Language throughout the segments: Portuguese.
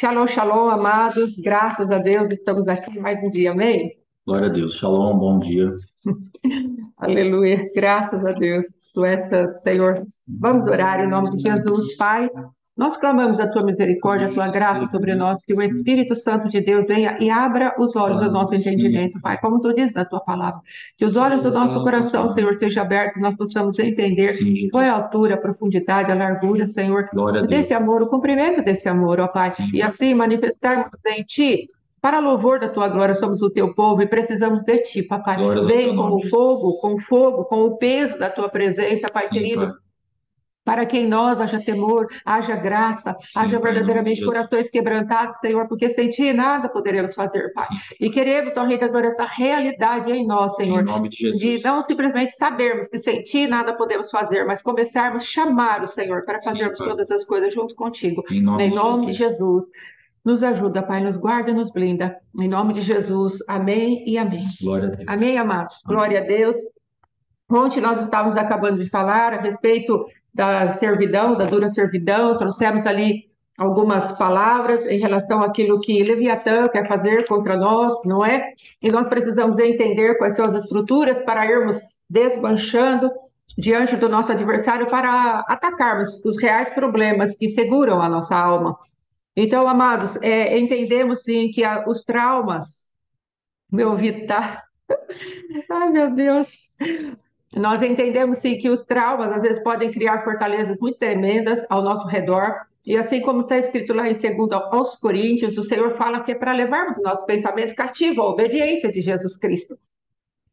Shalom, shalom, amados. Graças a Deus, estamos aqui mais um dia, amém? Glória a Deus. Shalom, bom dia. Aleluia, graças a Deus. Tu és santo, Senhor. Vamos orar em nome de Jesus, Pai. Nós clamamos a tua misericórdia, a tua graça sobre nós, que o Espírito Santo de Deus venha e abra os olhos do nosso entendimento, Pai, como tu dizes na tua palavra. Que os olhos do nosso coração, Senhor, sejam abertos, nós possamos entender Sim, Jesus. qual é a altura, a profundidade, a largura, Senhor, Glória a Deus. desse amor, o cumprimento desse amor, ó Pai. Sim. E assim manifestarmos em ti. Para louvor da tua glória, somos o teu povo e precisamos de ti, papai. Glórias ao Vem teu com nome, o fogo, com o peso da tua presença, Pai Sim, querido. Pai. Para que em nós haja temor, haja graça, haja Pai, em nome de verdadeiramente Jesus. corações quebrantados, Senhor, porque sem ti nada poderemos fazer, Pai. E queremos, ó Rei da Glória, essa realidade em nós, Em Senhor, nome de de Jesus. não simplesmente sabermos que sem ti nada podemos fazer, mas começarmos a chamar o Senhor para Sim, fazermos Pai. todas as coisas junto contigo. Em nome Em de nome de Jesus. Jesus. Nos ajuda, Pai, nos guarda e nos blinda. Em nome de Jesus. Amém e amém. Glória a Deus. Amém, amados. Amém. Glória a Deus. Ontem nós estávamos acabando de falar a respeito da servidão, da dura servidão, trouxemos ali algumas palavras em relação àquilo que Leviatã quer fazer contra nós, não é? E nós precisamos entender quais são as estruturas para irmos desmanchando diante do nosso adversário para atacarmos os reais problemas que seguram a nossa alma. Então, amados, entendemos sim que os traumas, meu ouvido tá. Ai, meu Deus. Nós entendemos sim que os traumas às vezes podem criar fortalezas muito tremendas ao nosso redor. E assim como está escrito lá em 2 aos Coríntios, o Senhor fala que é para levarmos o nosso pensamento cativo à obediência de Jesus Cristo.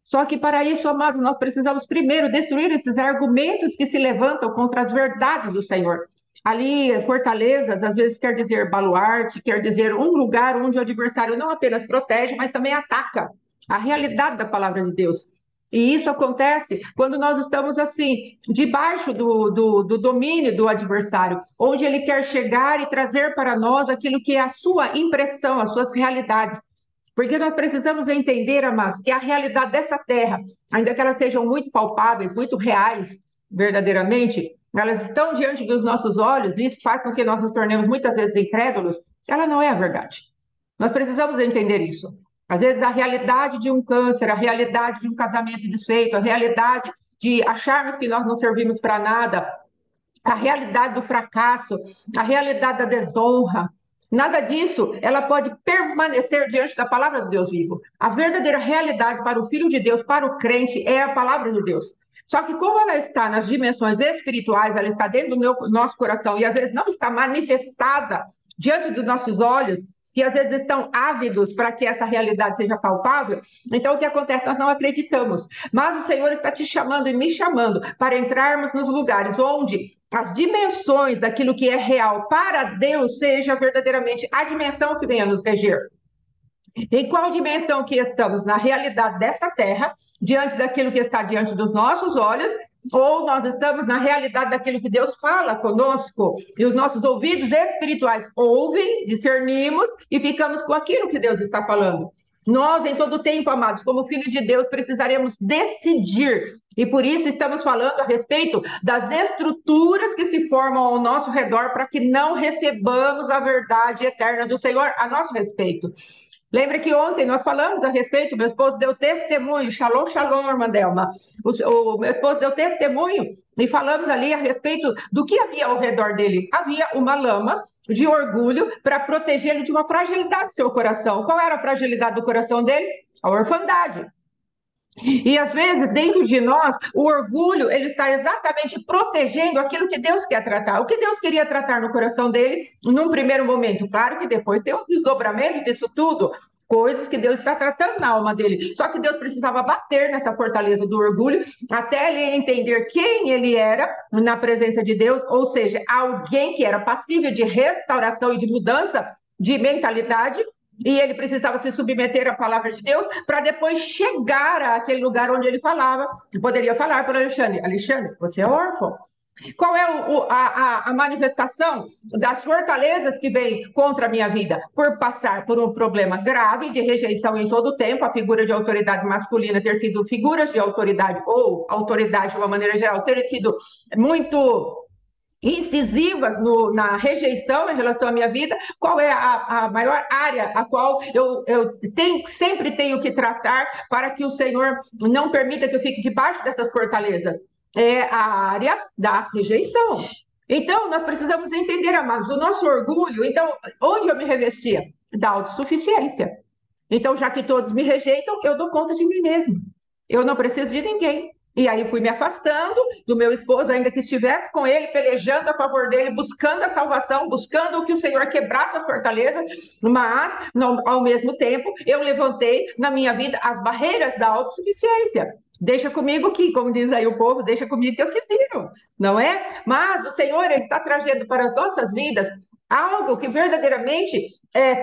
Só que para isso, amados, nós precisamos primeiro destruir esses argumentos que se levantam contra as verdades do Senhor. Ali, fortalezas, às vezes quer dizer baluarte, quer dizer um lugar onde o adversário não apenas protege, mas também ataca a realidade da palavra de Deus. E isso acontece quando nós estamos assim, debaixo do domínio do adversário, onde ele quer chegar e trazer para nós aquilo que é a sua impressão, as suas realidades. Porque nós precisamos entender, amados, que a realidade dessa terra, ainda que elas sejam muito palpáveis, muito reais, verdadeiramente, elas estão diante dos nossos olhos, e isso faz com que nós nos tornemos muitas vezes incrédulos, ela não é a verdade. Nós precisamos entender isso. Às vezes a realidade de um câncer, a realidade de um casamento desfeito, a realidade de acharmos que nós não servimos para nada, a realidade do fracasso, a realidade da desonra, nada disso, ela pode permanecer diante da palavra de Deus vivo. A verdadeira realidade para o Filho de Deus, para o crente, é a palavra de Deus. Só que como ela está nas dimensões espirituais, ela está dentro do nosso coração e às vezes não está manifestada diante dos nossos olhos, que às vezes estão ávidos para que essa realidade seja palpável, então o que acontece? Nós não acreditamos. Mas o Senhor está te chamando e me chamando para entrarmos nos lugares onde as dimensões daquilo que é real para Deus seja verdadeiramente a dimensão que venha nos reger. Em qual dimensão que estamos? Na realidade dessa terra, diante daquilo que está diante dos nossos olhos, ou nós estamos na realidade daquilo que Deus fala conosco, e os nossos ouvidos espirituais ouvem, discernimos e ficamos com aquilo que Deus está falando. Nós, em todo tempo, amados, como filhos de Deus, precisaremos decidir. E por isso estamos falando a respeito das estruturas que se formam ao nosso redor para que não recebamos a verdade eterna do Senhor a nosso respeito. Lembra que ontem nós falamos a respeito, meu esposo deu testemunho, shalom, shalom, irmã Delma. O meu esposo deu testemunho e falamos ali a respeito do que havia ao redor dele. Havia uma lama de orgulho para protegê-lo de uma fragilidade do seu coração. Qual era a fragilidade do coração dele? A orfandade. E às vezes, dentro de nós, o orgulho, ele está exatamente protegendo aquilo que Deus quer tratar. O que Deus queria tratar no coração dele, num primeiro momento. Claro que depois tem um desdobramento disso tudo, coisas que Deus está tratando na alma dele. Só que Deus precisava bater nessa fortaleza do orgulho até ele entender quem ele era na presença de Deus, ou seja, alguém que era passível de restauração e de mudança de mentalidade, e ele precisava se submeter à palavra de Deus para depois chegar àquele lugar onde ele falava. Poderia falar para Alexandre: Alexandre, você é órfão. Qual é a manifestação das fortalezas que vem contra a minha vida? Por passar por um problema grave de rejeição em todo o tempo, a figura de autoridade masculina ter sido figuras de autoridade, ou autoridade de uma maneira geral, ter sido muito incisivas na rejeição em relação à minha vida, qual é a maior área a qual sempre tenho que tratar para que o Senhor não permita que eu fique debaixo dessas fortalezas? É a área da rejeição. Então, nós precisamos entender, amados, o nosso orgulho. Então, onde eu me revestia? Da autossuficiência. Então, já que todos me rejeitam, eu dou conta de mim mesmo. Eu não preciso de ninguém. E aí fui me afastando do meu esposo, ainda que estivesse com ele, pelejando a favor dele, buscando a salvação, buscando que o Senhor quebrasse a fortaleza, mas, não, ao mesmo tempo, eu levantei na minha vida as barreiras da autossuficiência. Deixa comigo que, como diz aí o povo, deixa comigo que eu se viro, não é? Mas o Senhor, Ele está trazendo para as nossas vidas algo que verdadeiramente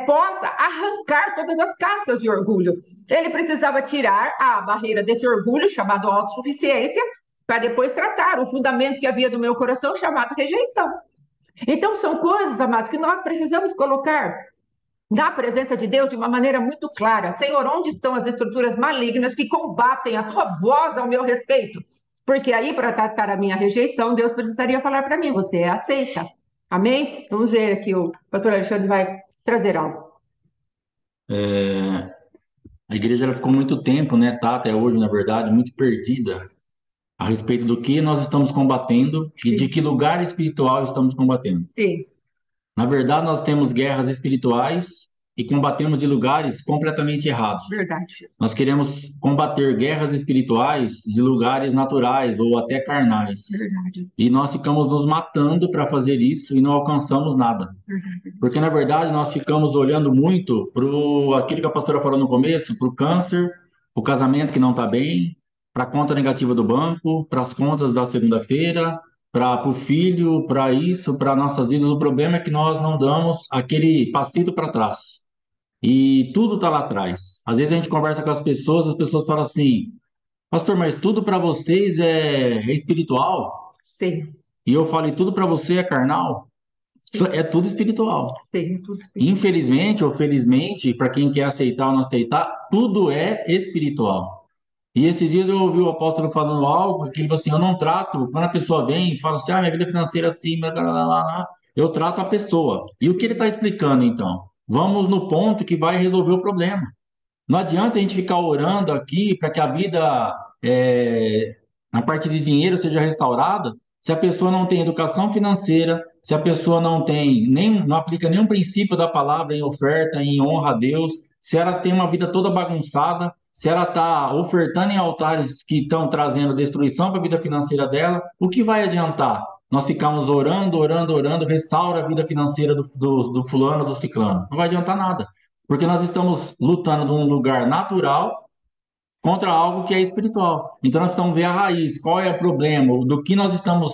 possa arrancar todas as cascas de orgulho. Ele precisava tirar a barreira desse orgulho, chamado autossuficiência, para depois tratar o fundamento que havia no meu coração, chamado rejeição. Então, são coisas, amados, que nós precisamos colocar na presença de Deus de uma maneira muito clara. Senhor, onde estão as estruturas malignas que combatem a tua voz ao meu respeito? Porque aí, para tratar a minha rejeição, Deus precisaria falar para mim: você é aceita. Amém? Vamos ver aqui, o pastor Alexandre vai trazer algo. A igreja ela ficou muito tempo, né? Tá até hoje, na verdade, muito perdida a respeito do que nós estamos combatendo e de Sim, que lugar espiritual estamos combatendo. sim, Na verdade, nós temos guerras espirituais e combatemos de lugares completamente errados. verdade, Nós queremos combater guerras espirituais de lugares naturais ou até carnais. verdade, E nós ficamos nos matando para fazer isso e não alcançamos nada. verdade. Porque, na verdade, nós ficamos olhando muito para aquilo que a pastora falou no começo, para o câncer, o casamento que não está bem, para a conta negativa do banco, para as contas da segunda-feira, para o filho, para isso, para nossas vidas. O problema é que nós não damos aquele passito para trás. E tudo está lá atrás. Às vezes a gente conversa com as pessoas falam assim, pastor, mas tudo para vocês é espiritual? Sim, E eu falo, e tudo para você é carnal? sim, É tudo espiritual. sim, tudo bem. Infelizmente ou felizmente, para quem quer aceitar ou não aceitar, tudo é espiritual. E esses dias eu ouvi o apóstolo falando algo que ele falou assim: eu não trato, quando a pessoa vem e fala assim, minha vida financeira é assim, eu trato a pessoa. E o que ele está explicando então? Vamos no ponto que vai resolver o problema. Não adianta a gente ficar orando aqui para que a vida, a parte de dinheiro, seja restaurada, se a pessoa não tem educação financeira, se a pessoa não aplica nenhum princípio da palavra em oferta, em honra a Deus, se ela tem uma vida toda bagunçada, se ela está ofertando em altares que estão trazendo destruição para a vida financeira dela, o que vai adiantar? Nós ficamos orando, orando, orando, restaura a vida financeira do fulano, do ciclano. Não vai adiantar nada. Porque nós estamos lutando num lugar natural contra algo que é espiritual. Então nós precisamos ver a raiz, qual é o problema, do que nós estamos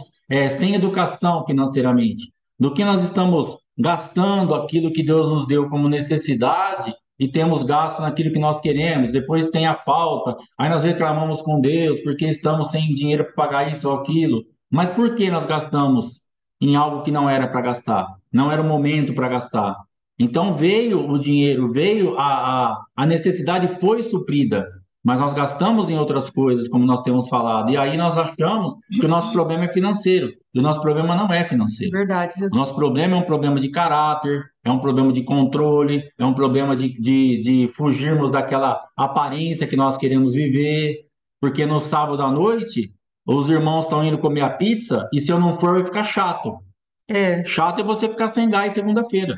sem educação financeiramente, do que nós estamos gastando aquilo que Deus nos deu como necessidade e temos gasto naquilo que nós queremos. Depois tem a falta, aí nós reclamamos com Deus porque estamos sem dinheiro para pagar isso ou aquilo. Mas por que nós gastamos em algo que não era para gastar? Não era o momento para gastar. Então veio o dinheiro, veio a necessidade foi suprida, mas nós gastamos em outras coisas, como nós temos falado, e aí nós achamos que o nosso problema é financeiro, e o nosso problema não é financeiro. Verdade. O nosso problema é um problema de caráter, é um problema de controle, é um problema de fugirmos daquela aparência que nós queremos viver, porque no sábado à noite, os irmãos estão indo comer a pizza, e se eu não for, vai ficar chato. É, Chato é você ficar sem gás segunda-feira.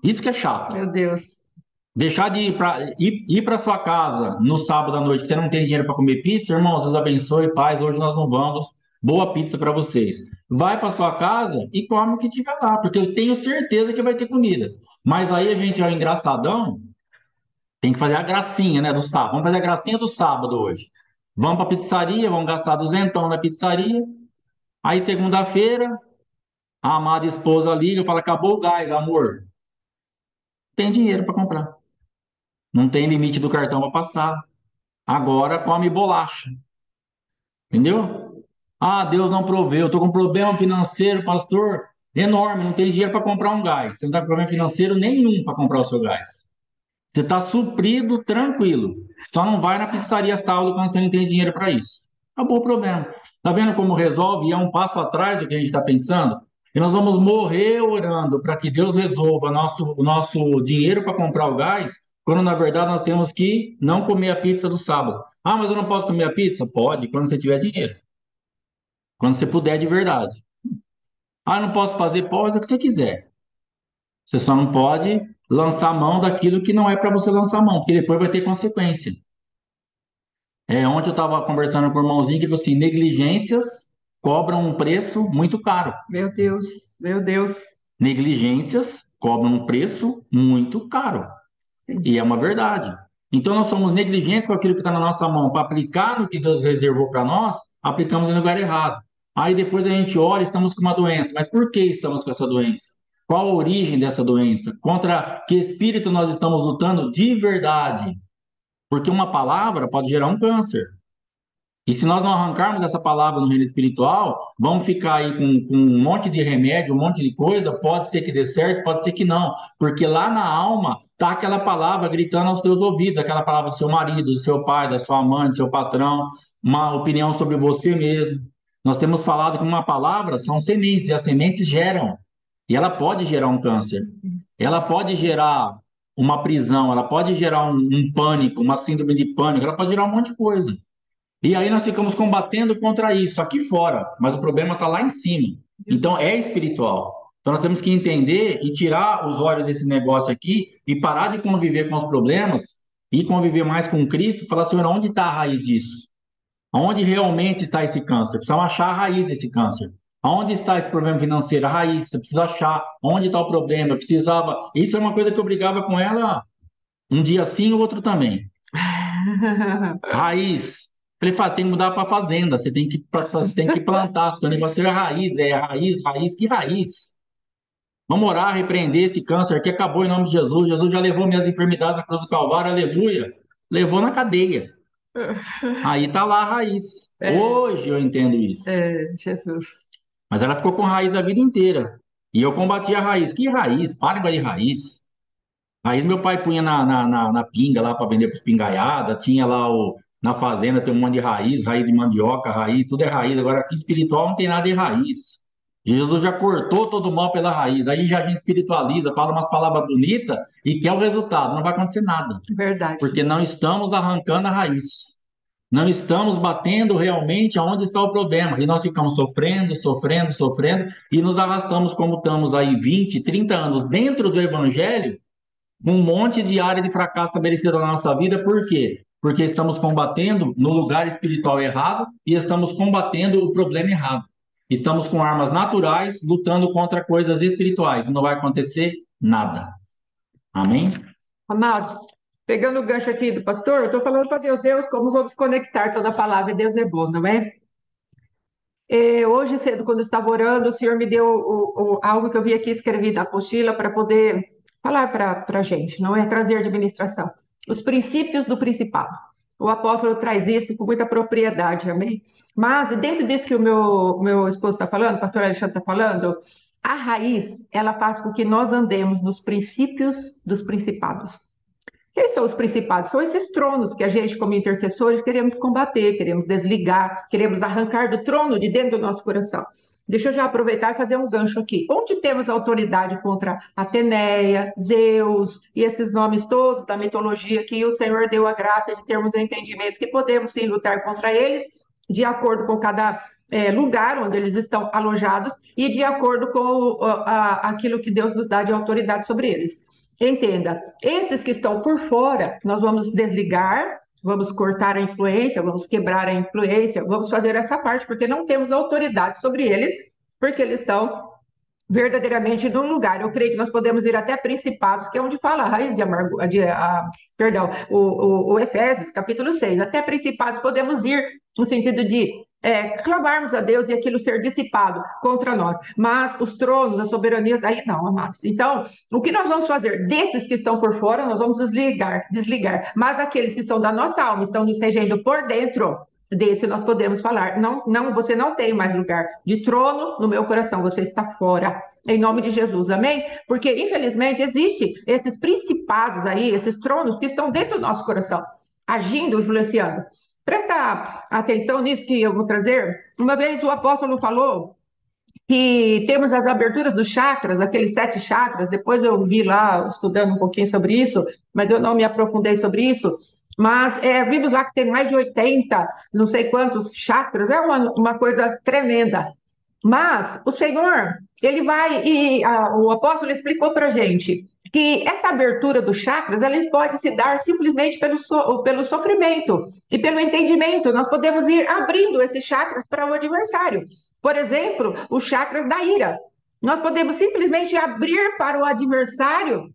Isso que é chato. meu Deus. Deixar de ir para sua casa no sábado à noite, que você não tem dinheiro para comer pizza, irmãos, Deus abençoe, paz, hoje nós não vamos. Boa pizza para vocês. Vai para sua casa e come o que tiver lá, porque eu tenho certeza que vai ter comida. Mas aí a gente é o engraçadão, tem que fazer a gracinha, né, do sábado. Vamos fazer a gracinha do sábado hoje. Vamos para a pizzaria, vamos gastar duzentão na pizzaria. Aí segunda-feira, a amada esposa liga e fala: acabou o gás, amor. Tem dinheiro para comprar. Não tem limite do cartão para passar. Agora come bolacha. Entendeu? Ah, Deus não proveu. Estou com um problema financeiro, pastor, enorme. Não tem dinheiro para comprar um gás. Você não está com problema financeiro nenhum para comprar o seu gás. Você está suprido, tranquilo. Só não vai na pizzaria sábado quando você não tem dinheiro para isso. Acabou o problema. Tá vendo como resolve? E é um passo atrás do que a gente está pensando. E nós vamos morrer orando para que Deus resolva o nosso dinheiro para comprar o gás, quando na verdade nós temos que não comer a pizza do sábado. Ah, mas eu não posso comer a pizza? Pode, quando você tiver dinheiro. Quando você puder de verdade. Ah, eu não posso fazer? Pode, o que você quiser. Você só não pode lançar mão daquilo que não é para você lançar mão, porque depois vai ter consequência. Ontem eu estava conversando com o irmãozinho que falou assim: negligências cobram um preço muito caro. Meu Deus, meu Deus. Negligências cobram um preço muito caro. Sim. E é uma verdade. Então nós somos negligentes com aquilo que está na nossa mão para aplicar no que Deus reservou para nós, aplicamos no lugar errado. Aí depois a gente olha, estamos com uma doença. Mas por que estamos com essa doença? Qual a origem dessa doença? Contra que espírito nós estamos lutando de verdade? Porque uma palavra pode gerar um câncer. E se nós não arrancarmos essa palavra no reino espiritual, vamos ficar aí com um monte de remédio, um monte de coisa. Pode ser que dê certo, pode ser que não. Porque lá na alma tá aquela palavra gritando aos teus ouvidos, aquela palavra do seu marido, do seu pai, da sua mãe, do seu patrão, uma opinião sobre você mesmo. Nós temos falado que uma palavra são sementes, e as sementes geram. E ela pode gerar um câncer. Ela pode gerar uma prisão, ela pode gerar um pânico, uma síndrome de pânico, ela pode gerar um monte de coisa. E aí nós ficamos combatendo contra isso aqui fora, mas o problema está lá em cima. Então é espiritual. Então nós temos que entender e tirar os olhos desse negócio aqui e parar de conviver com os problemas e conviver mais com Cristo, falar, Senhor, onde está a raiz disso? Onde realmente está esse câncer? Precisamos achar a raiz desse câncer. Onde está esse problema financeiro? A raiz, você precisa achar onde está o problema. Eu precisava. Isso é uma coisa que eu brigava com ela um dia sim, o outro também. Raiz. Falei, faz, tem que mudar para fazenda. Você tem que plantar. O negócio é raiz, raiz, raiz. Que raiz? Vamos orar, repreender esse câncer que acabou em nome de Jesus. Jesus já levou minhas enfermidades na cruz do Calvário, aleluia. Levou na cadeia. Aí tá lá a raiz. Hoje eu entendo isso. Jesus. Mas ela ficou com raiz a vida inteira. E eu combati a raiz. Que raiz? Para de raiz. Raiz meu pai punha na pinga lá para vender para os pingaiada. Tinha lá na fazenda, tem um monte de raiz de mandioca, raiz, tudo é raiz. Agora aqui espiritual não tem nada de raiz. Jesus já cortou todo o mal pela raiz. Aí já a gente espiritualiza, fala umas palavras bonitas e quer o resultado. Não vai acontecer nada. Verdade. Porque não estamos arrancando a raiz. Não estamos batendo realmente aonde está o problema. E nós ficamos sofrendo, sofrendo, sofrendo, e nos arrastamos como estamos aí 20, 30 anos dentro do Evangelho, com um monte de área de fracasso estabelecida na nossa vida. Por quê? Porque estamos combatendo no lugar espiritual errado e estamos combatendo o problema errado. Estamos com armas naturais lutando contra coisas espirituais. Não vai acontecer nada. Amém? Amados, pegando o gancho aqui do pastor, eu estou falando para Deus, Deus, como vamos conectar toda a palavra? Deus é bom, não é? Hoje cedo, quando eu estava orando, o Senhor me deu algo que eu vi aqui escrevido na apostila para poder falar para a gente, não é? Trazer administração. Os princípios do principado. O apóstolo traz isso com muita propriedade, amém? Mas dentro disso que o meu esposo está falando, o pastor Alexandre está falando, a raiz, ela faz com que nós andemos nos princípios dos principados. Quem são os principados? São esses tronos que a gente, como intercessores, queremos combater, queremos desligar, queremos arrancar do trono de dentro do nosso coração. Deixa eu já aproveitar e fazer um gancho aqui. Onde temos autoridade contra Ateneia, Zeus e esses nomes todos da mitologia que o Senhor deu a graça de termos o entendimento que podemos sim lutar contra eles, de acordo com cada lugar onde eles estão alojados e de acordo com aquilo que Deus nos dá de autoridade sobre eles. Entenda, esses que estão por fora, nós vamos desligar, vamos cortar a influência, vamos quebrar a influência, vamos fazer essa parte, porque não temos autoridade sobre eles, porque eles estão verdadeiramente no lugar. Eu creio que nós podemos ir até principados, que é onde fala a raiz de amargura, perdão, o Efésios, capítulo 6. Até principados podemos ir no sentido de clamarmos a Deus e aquilo ser dissipado contra nós. Mas os tronos, as soberanias, aí não, amados. Então, o que nós vamos fazer? Desses que estão por fora, nós vamos desligar. Mas aqueles que são da nossa alma, estão nos regendo por dentro, desse nós podemos falar. Não, não, você não tem mais lugar de trono no meu coração, você está fora. Em nome de Jesus, amém? Porque, infelizmente, existe esses principados aí, esses tronos que estão dentro do nosso coração, agindo, influenciando. Presta atenção nisso que eu vou trazer. Uma vez o apóstolo falou que temos as aberturas dos chakras, aqueles 7 chakras. Depois eu vi lá estudando um pouquinho sobre isso, mas eu não me aprofundei sobre isso. Mas vimos lá que tem mais de 80, não sei quantos chakras, é uma coisa tremenda. Mas o Senhor, ele vai, o apóstolo explicou para a gente que essa abertura dos chakras, ela pode se dar simplesmente pelo sofrimento e pelo entendimento. Nós podemos ir abrindo esses chakras para o adversário. Por exemplo, os chakras da ira. Nós podemos simplesmente abrir para o adversário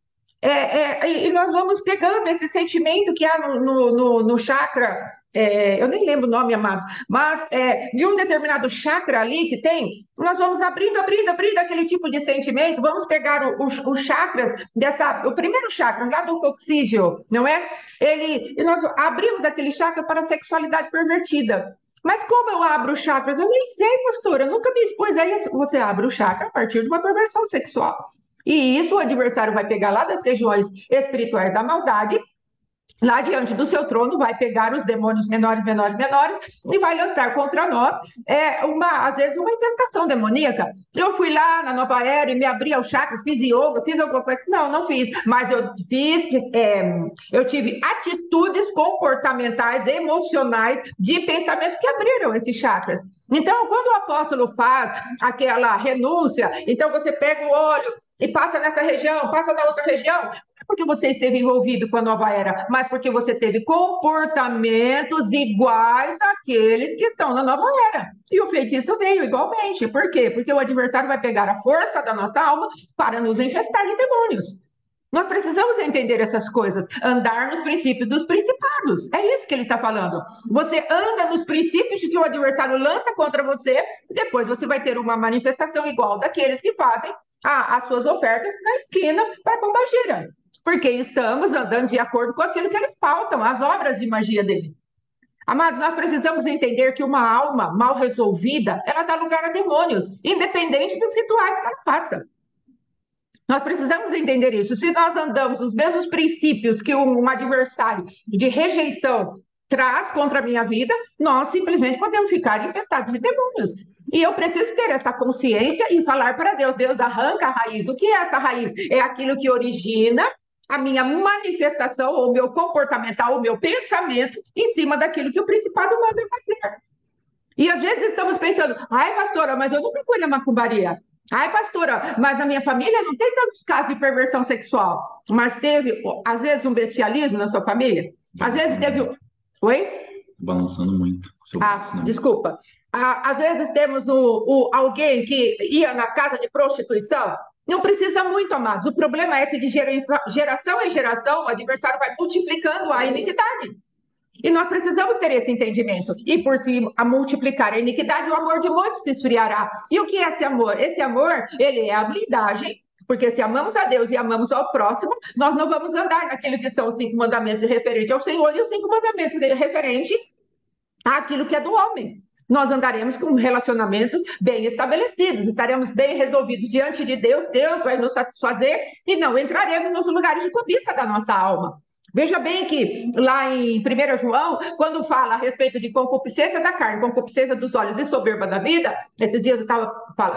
e nós vamos pegando esse sentimento que há no chakra, eu nem lembro o nome, amados, mas de um determinado chakra ali que tem, nós vamos abrindo, abrindo, abrindo aquele tipo de sentimento, vamos pegar os chakras o primeiro chakra, lá do coxígeo, não é? E nós abrimos aquele chakra para a sexualidade pervertida. Mas como eu abro os chakras? Eu nem sei, pastora, eu nunca me expus a isso. Você abre o chakra a partir de uma perversão sexual. E isso o adversário vai pegar lá das regiões espirituais da maldade, lá diante do seu trono, vai pegar os demônios menores, menores, menores e vai lançar contra nós, às vezes, uma infestação demoníaca. Eu fui lá na Nova Era e me abri aos chakras, fiz yoga, fiz alguma coisa. Não, não fiz, mas eu tive atitudes comportamentais, emocionais, de pensamento que abriram esses chakras. Então, quando o apóstolo faz aquela renúncia, então você pega o óleo e passa nessa região, passa na outra região, porque você esteve envolvido com a nova era, mas porque você teve comportamentos iguais àqueles que estão na nova era. E o feitiço veio igualmente. Por quê? Porque o adversário vai pegar a força da nossa alma para nos infestar de demônios. Nós precisamos entender essas coisas, andar nos princípios dos principados. É isso que ele está falando. Você anda nos princípios que o adversário lança contra você, e depois você vai ter uma manifestação igual daqueles que fazem as suas ofertas na esquina para Pombagira. Porque estamos andando de acordo com aquilo que eles pautam, as obras de magia dele. Amados, nós precisamos entender que uma alma mal resolvida, ela dá lugar a demônios, independente dos rituais que ela faça. Nós precisamos entender isso. Se nós andamos nos mesmos princípios que um adversário de rejeição traz contra a minha vida, nós simplesmente podemos ficar infestados de demônios. E eu preciso ter essa consciência e falar para Deus: Deus, arranca a raiz. O que é essa raiz? É aquilo que origina a minha manifestação, ou o meu comportamental, o meu pensamento, em cima daquilo que o principado manda fazer. E às vezes estamos pensando: ai, pastora, mas eu nunca fui na macumbaria. Ai, pastora, mas na minha família não tem tantos casos de perversão sexual. Mas teve, às vezes, um bestialismo na sua família? Às vezes teve. Oi? Balançando muito. Desculpa. Às vezes temos alguém que ia na casa de prostituição. Não precisa muito, amados. O problema é que de geração em geração o adversário vai multiplicando a iniquidade. E nós precisamos ter esse entendimento. E por se multiplicar a iniquidade, o amor de muitos se esfriará. E o que é esse amor? Esse amor, ele é a blindagem, porque se amamos a Deus e amamos ao próximo, nós não vamos andar naquilo que são os 5 mandamentos referentes ao Senhor e os 5 mandamentos referentes àquilo que é do homem. Nós andaremos com relacionamentos bem estabelecidos, estaremos bem resolvidos diante de Deus, Deus vai nos satisfazer e não entraremos nos lugares de cobiça da nossa alma. Veja bem que lá em 1 João, quando fala a respeito de concupiscência da carne, concupiscência dos olhos e soberba da vida, esses dias eu estava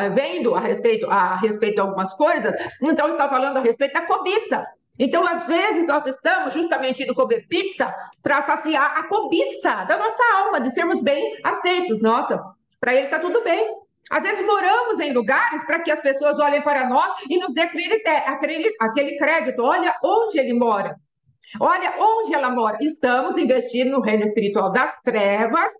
vendo a respeito de algumas coisas, então eu estava falando a respeito da cobiça. Então, às vezes, nós estamos justamente indo comer pizza para saciar a cobiça da nossa alma, de sermos bem aceitos. Nossa, para ele está tudo bem. Às vezes moramos em lugares para que as pessoas olhem para nós e nos dê aquele crédito. Olha onde ele mora. Olha onde ela mora. Estamos investindo no reino espiritual das trevas,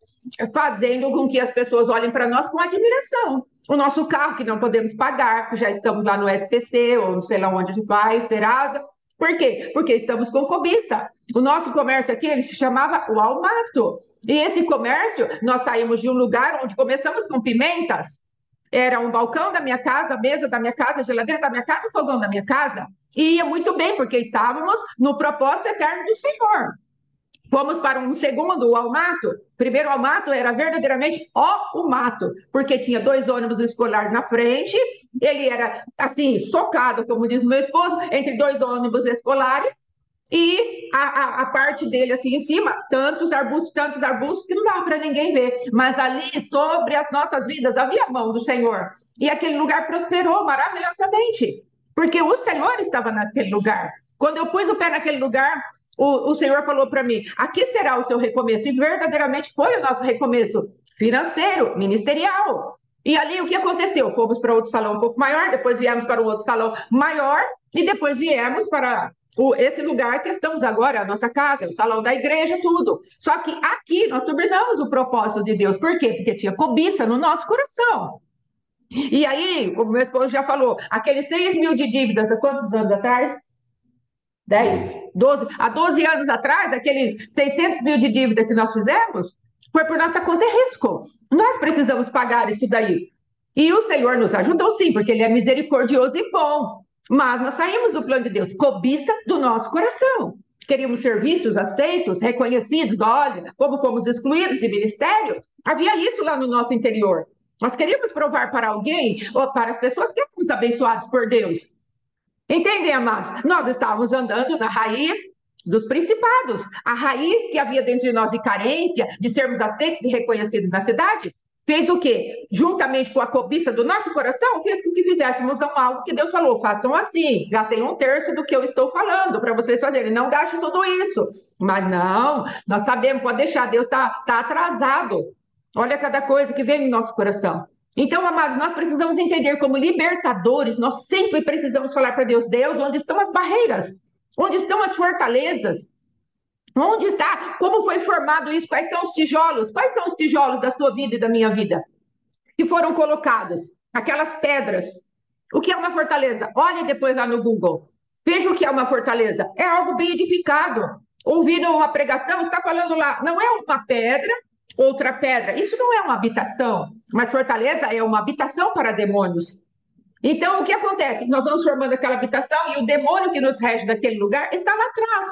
fazendo com que as pessoas olhem para nós com admiração. O nosso carro que não podemos pagar, que já estamos lá no SPC, ou não sei lá onde a gente vai, Serasa. Por quê? Porque estamos com cobiça. O nosso comércio aqui, ele se chamava Walmart. E esse comércio, nós saímos de um lugar onde começamos com pimentas. Era um balcão da minha casa, a mesa da minha casa, a geladeira da minha casa, o fogão da minha casa. E ia muito bem, porque estávamos no propósito eterno do Senhor. Fomos para um segundo almato. Primeiro almato era verdadeiramente o mato, porque tinha 2 ônibus escolares na frente, ele era assim, socado, como diz meu esposo, entre 2 ônibus escolares, e a parte dele assim em cima, tantos arbustos que não dava para ninguém ver. Mas ali sobre as nossas vidas havia a mão do Senhor. E aquele lugar prosperou maravilhosamente, porque o Senhor estava naquele lugar. Quando eu pus o pé naquele lugar, o Senhor falou para mim: aqui será o seu recomeço. E verdadeiramente foi o nosso recomeço financeiro, ministerial. E ali o que aconteceu? Fomos para outro salão um pouco maior, depois viemos para um outro salão maior, e depois viemos para esse lugar que estamos agora, a nossa casa, o salão da igreja, tudo. Só que aqui nós turbinamos o propósito de Deus. Por quê? Porque tinha cobiça no nosso coração. E aí, como meu esposo já falou, aqueles 6 mil de dívidas, há quantos anos atrás? 10, 12, há 12 anos atrás, aqueles 600 mil de dívida que nós fizemos, foi por nossa conta e risco. Nós precisamos pagar isso daí. E o Senhor nos ajudou, sim, porque Ele é misericordioso e bom. Mas nós saímos do plano de Deus, cobiça do nosso coração. Queríamos ser vistos, aceitos, reconhecidos. Olha, como fomos excluídos de ministério, havia isso lá no nosso interior. Nós queríamos provar para alguém, ou para as pessoas que éramos abençoados por Deus. Entendem, amados? Nós estávamos andando na raiz dos principados. A raiz que havia dentro de nós de carência, de sermos aceitos e reconhecidos na cidade, fez o quê? Juntamente com a cobiça do nosso coração, fez com que fizéssemos algo que Deus falou: façam assim, gastem 1/3 do que eu estou falando para vocês fazerem. Não gastem tudo isso. Mas não, nós sabemos, pode deixar, Deus está atrasado. Olha cada coisa que vem no nosso coração. Então, amados, nós precisamos entender como libertadores, nós sempre precisamos falar para Deus: Deus, onde estão as barreiras? Onde estão as fortalezas? Onde está? Como foi formado isso? Quais são os tijolos? Quais são os tijolos da sua vida e da minha vida que foram colocados? Aquelas pedras. O que é uma fortaleza? Olhe depois lá no Google. Veja o que é uma fortaleza. É algo bem edificado. Ouvindo uma pregação, está falando lá, não é uma pedra, outra pedra. Isso não é uma habitação, mas fortaleza é uma habitação para demônios. Então, o que acontece? Nós vamos formando aquela habitação e o demônio que nos rege daquele lugar está lá atrás.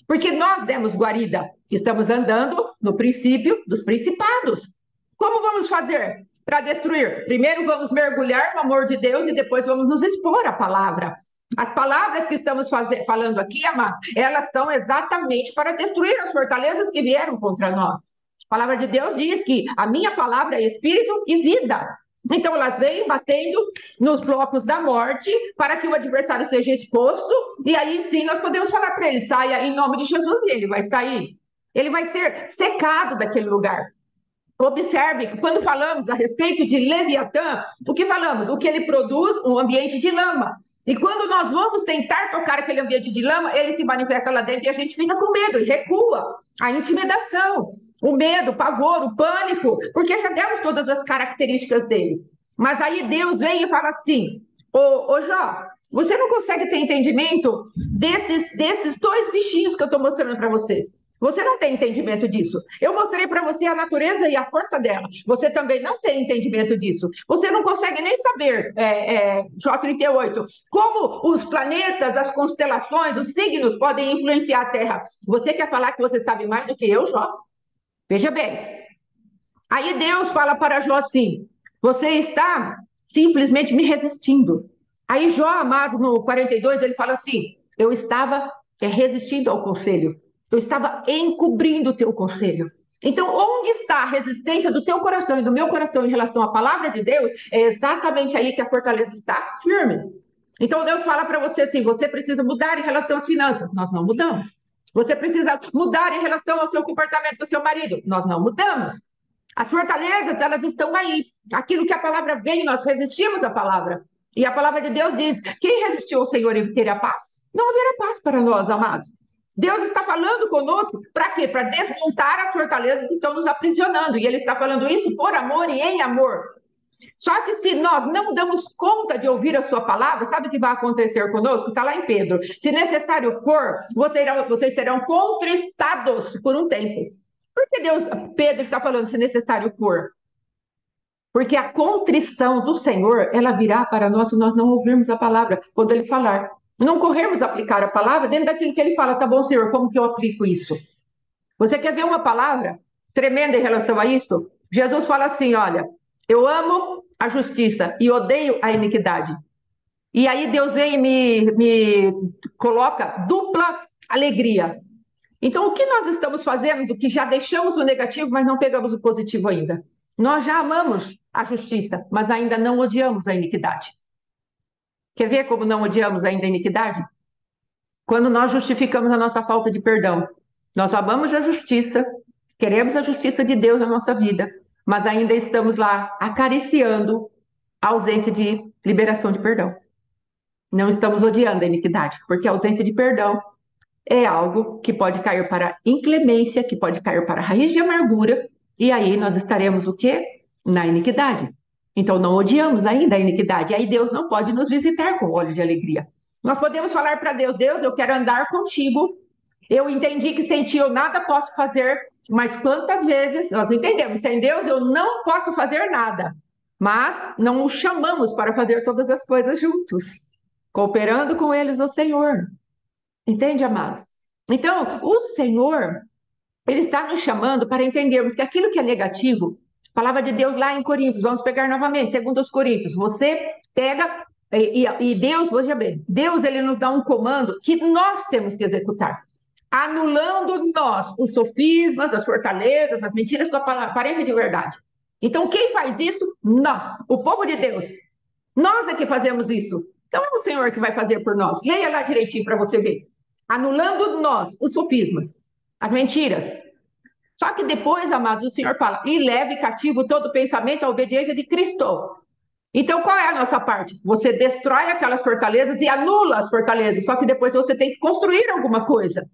Porque nós demos guarida. Estamos andando no princípio dos principados. Como vamos fazer para destruir? Primeiro vamos mergulhar no amor de Deus e depois vamos nos expor à palavra. As palavras que estamos falando aqui, amado, elas são exatamente para destruir as fortalezas que vieram contra nós. A palavra de Deus diz que a minha palavra é espírito e vida. Então, elas vêm batendo nos blocos da morte para que o adversário seja exposto, e aí sim nós podemos falar para ele: saia em nome de Jesus, e ele vai sair. Ele vai ser secado daquele lugar. Observe que quando falamos a respeito de Leviatã, o que falamos? O que ele produz? Um ambiente de lama. E quando nós vamos tentar tocar aquele ambiente de lama, ele se manifesta lá dentro e a gente fica com medo e recua. A intimidação, o medo, o pavor, o pânico, porque já demos todas as características dele. Mas aí Deus vem e fala assim: ô Jó, você não consegue ter entendimento desses dois bichinhos que eu estou mostrando para você. Você não tem entendimento disso. Eu mostrei para você a natureza e a força dela. Você também não tem entendimento disso. Você não consegue nem saber, Jó 38, como os planetas, as constelações, os signos podem influenciar a Terra. Você quer falar que você sabe mais do que eu, Jó? Veja bem. Aí Deus fala para Jó assim: você está simplesmente me resistindo. Aí Jó, amado, no 42, ele fala assim: eu estava resistindo ao conselho. Eu estava encobrindo o teu conselho. Então, onde está a resistência do teu coração e do meu coração em relação à palavra de Deus? É exatamente aí que a fortaleza está firme. Então, Deus fala para você assim: você precisa mudar em relação às finanças. Nós não mudamos. Você precisa mudar em relação ao seu comportamento do seu marido. Nós não mudamos. As fortalezas, elas estão aí. Aquilo que a palavra vem, nós resistimos à palavra. E a palavra de Deus diz: quem resistiu ao Senhor e terá paz? Não haverá paz para nós, amados. Deus está falando conosco para quê? Para desmontar as fortalezas que estão nos aprisionando. E Ele está falando isso por amor e em amor. Só que se nós não damos conta de ouvir a sua palavra, sabe o que vai acontecer conosco? Está lá em Pedro. Se necessário for, vocês serão contristados por um tempo. Por que Pedro está falando se necessário for? Porque a contrição do Senhor, ela virá para nós se nós não ouvirmos a palavra quando Ele falar. Não corrermos a aplicar a palavra dentro daquilo que Ele fala. Tá bom, Senhor, como que eu aplico isso? Você quer ver uma palavra tremenda em relação a isso? Jesus fala assim: olha, eu amo a justiça e odeio a iniquidade. E aí Deus vem e me coloca dupla alegria. Então, o que nós estamos fazendo que já deixamos o negativo, mas não pegamos o positivo ainda? Nós já amamos a justiça, mas ainda não odiamos a iniquidade. Quer ver como não odiamos ainda a iniquidade? Quando nós justificamos a nossa falta de perdão. Nós amamos a justiça, queremos a justiça de Deus na nossa vida, mas ainda estamos lá acariciando a ausência de liberação de perdão. Não estamos odiando a iniquidade, porque a ausência de perdão é algo que pode cair para inclemência, que pode cair para a raiz de amargura, e aí nós estaremos o quê? Na iniquidade. Então não odiamos ainda a iniquidade, e aí Deus não pode nos visitar com olho de alegria. Nós podemos falar para Deus, Deus, eu quero andar contigo, eu entendi que sem ti eu nada posso fazer, mas quantas vezes nós entendemos, sem Deus eu não posso fazer nada, mas não o chamamos para fazer todas as coisas juntos, cooperando com eles o Senhor. Entende, amados? Então, o Senhor, Ele está nos chamando para entendermos que aquilo que é negativo, a palavra de Deus lá em Coríntios, vamos pegar novamente, segundo os Coríntios, você pega e Deus, veja bem, Deus ele nos dá um comando que nós temos que executar, anulando nós os sofismas, as fortalezas, as mentiras com a aparência de verdade. Então, quem faz isso? Nós, o povo de Deus. Nós é que fazemos isso. Então é o Senhor que vai fazer por nós. Leia lá direitinho para você ver. Anulando nós os sofismas, as mentiras. Só que depois, amados, o Senhor fala: e leve cativo todo pensamento à obediência de Cristo. Então, qual é a nossa parte? Você destrói aquelas fortalezas e anula as fortalezas. Só que depois você tem que construir alguma coisa.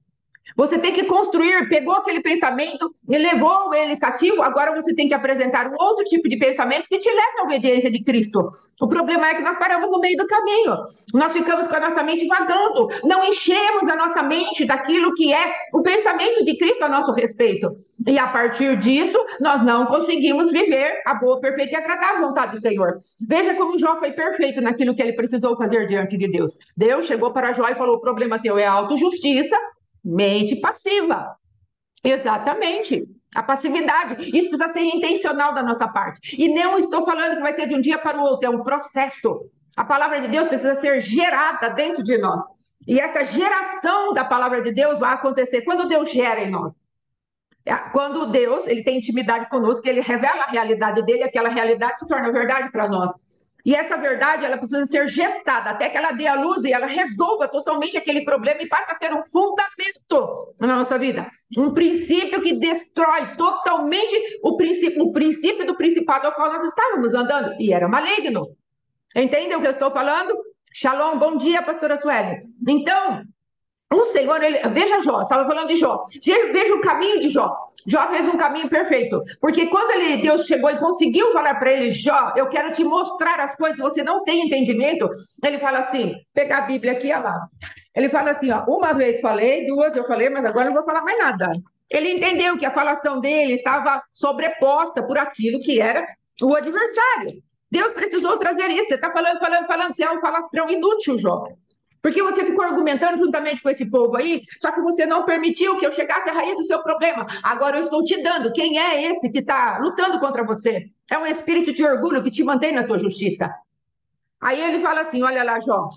Você tem que construir, pegou aquele pensamento e levou ele cativo, agora você tem que apresentar um outro tipo de pensamento que te leve à obediência de Cristo. O problema é que nós paramos no meio do caminho. Nós ficamos com a nossa mente vagando, não enchemos a nossa mente daquilo que é o pensamento de Cristo a nosso respeito. E a partir disso, nós não conseguimos viver a boa, perfeita e agradável vontade do Senhor. Veja como Jó foi perfeito naquilo que ele precisou fazer diante de Deus. Deus chegou para Jó e falou: o problema teu é a autojustiça, mente passiva. Exatamente. A passividade. Isso precisa ser intencional da nossa parte. E não estou falando que vai ser de um dia para o outro, é um processo. A palavra de Deus precisa ser gerada dentro de nós. E essa geração da palavra de Deus vai acontecer quando Deus gera em nós. Quando Deus ele tem intimidade conosco, ele revela a realidade dele, aquela realidade se torna verdade para nós. E essa verdade, ela precisa ser gestada até que ela dê a luz e ela resolva totalmente aquele problema e passe a ser um fundamento na nossa vida. Um princípio que destrói totalmente o princípio do principado ao qual nós estávamos andando. E era maligno. Entendem o que eu estou falando? Shalom, bom dia, pastora Sueli. Então, o Senhor, veja Jó, estava falando de Jó. Veja o caminho de Jó. Jó fez um caminho perfeito. Porque quando Deus chegou e conseguiu falar para ele: Jó, eu quero te mostrar as coisas, você não tem entendimento. Ele fala assim: pegar a Bíblia aqui, olha lá. Ele fala assim: ó, uma vez falei, duas eu falei, mas agora não vou falar mais nada. Ele entendeu que a falação dele estava sobreposta por aquilo que era o adversário. Deus precisou trazer isso. Você está falando, você é um falastrão inútil, Jó. Porque você ficou argumentando juntamente com esse povo aí, só que você não permitiu que eu chegasse à raiz do seu problema. Agora eu estou te dando. Quem é esse que está lutando contra você? É um espírito de orgulho que te mantém na tua justiça. Aí ele fala assim, olha lá, Jó,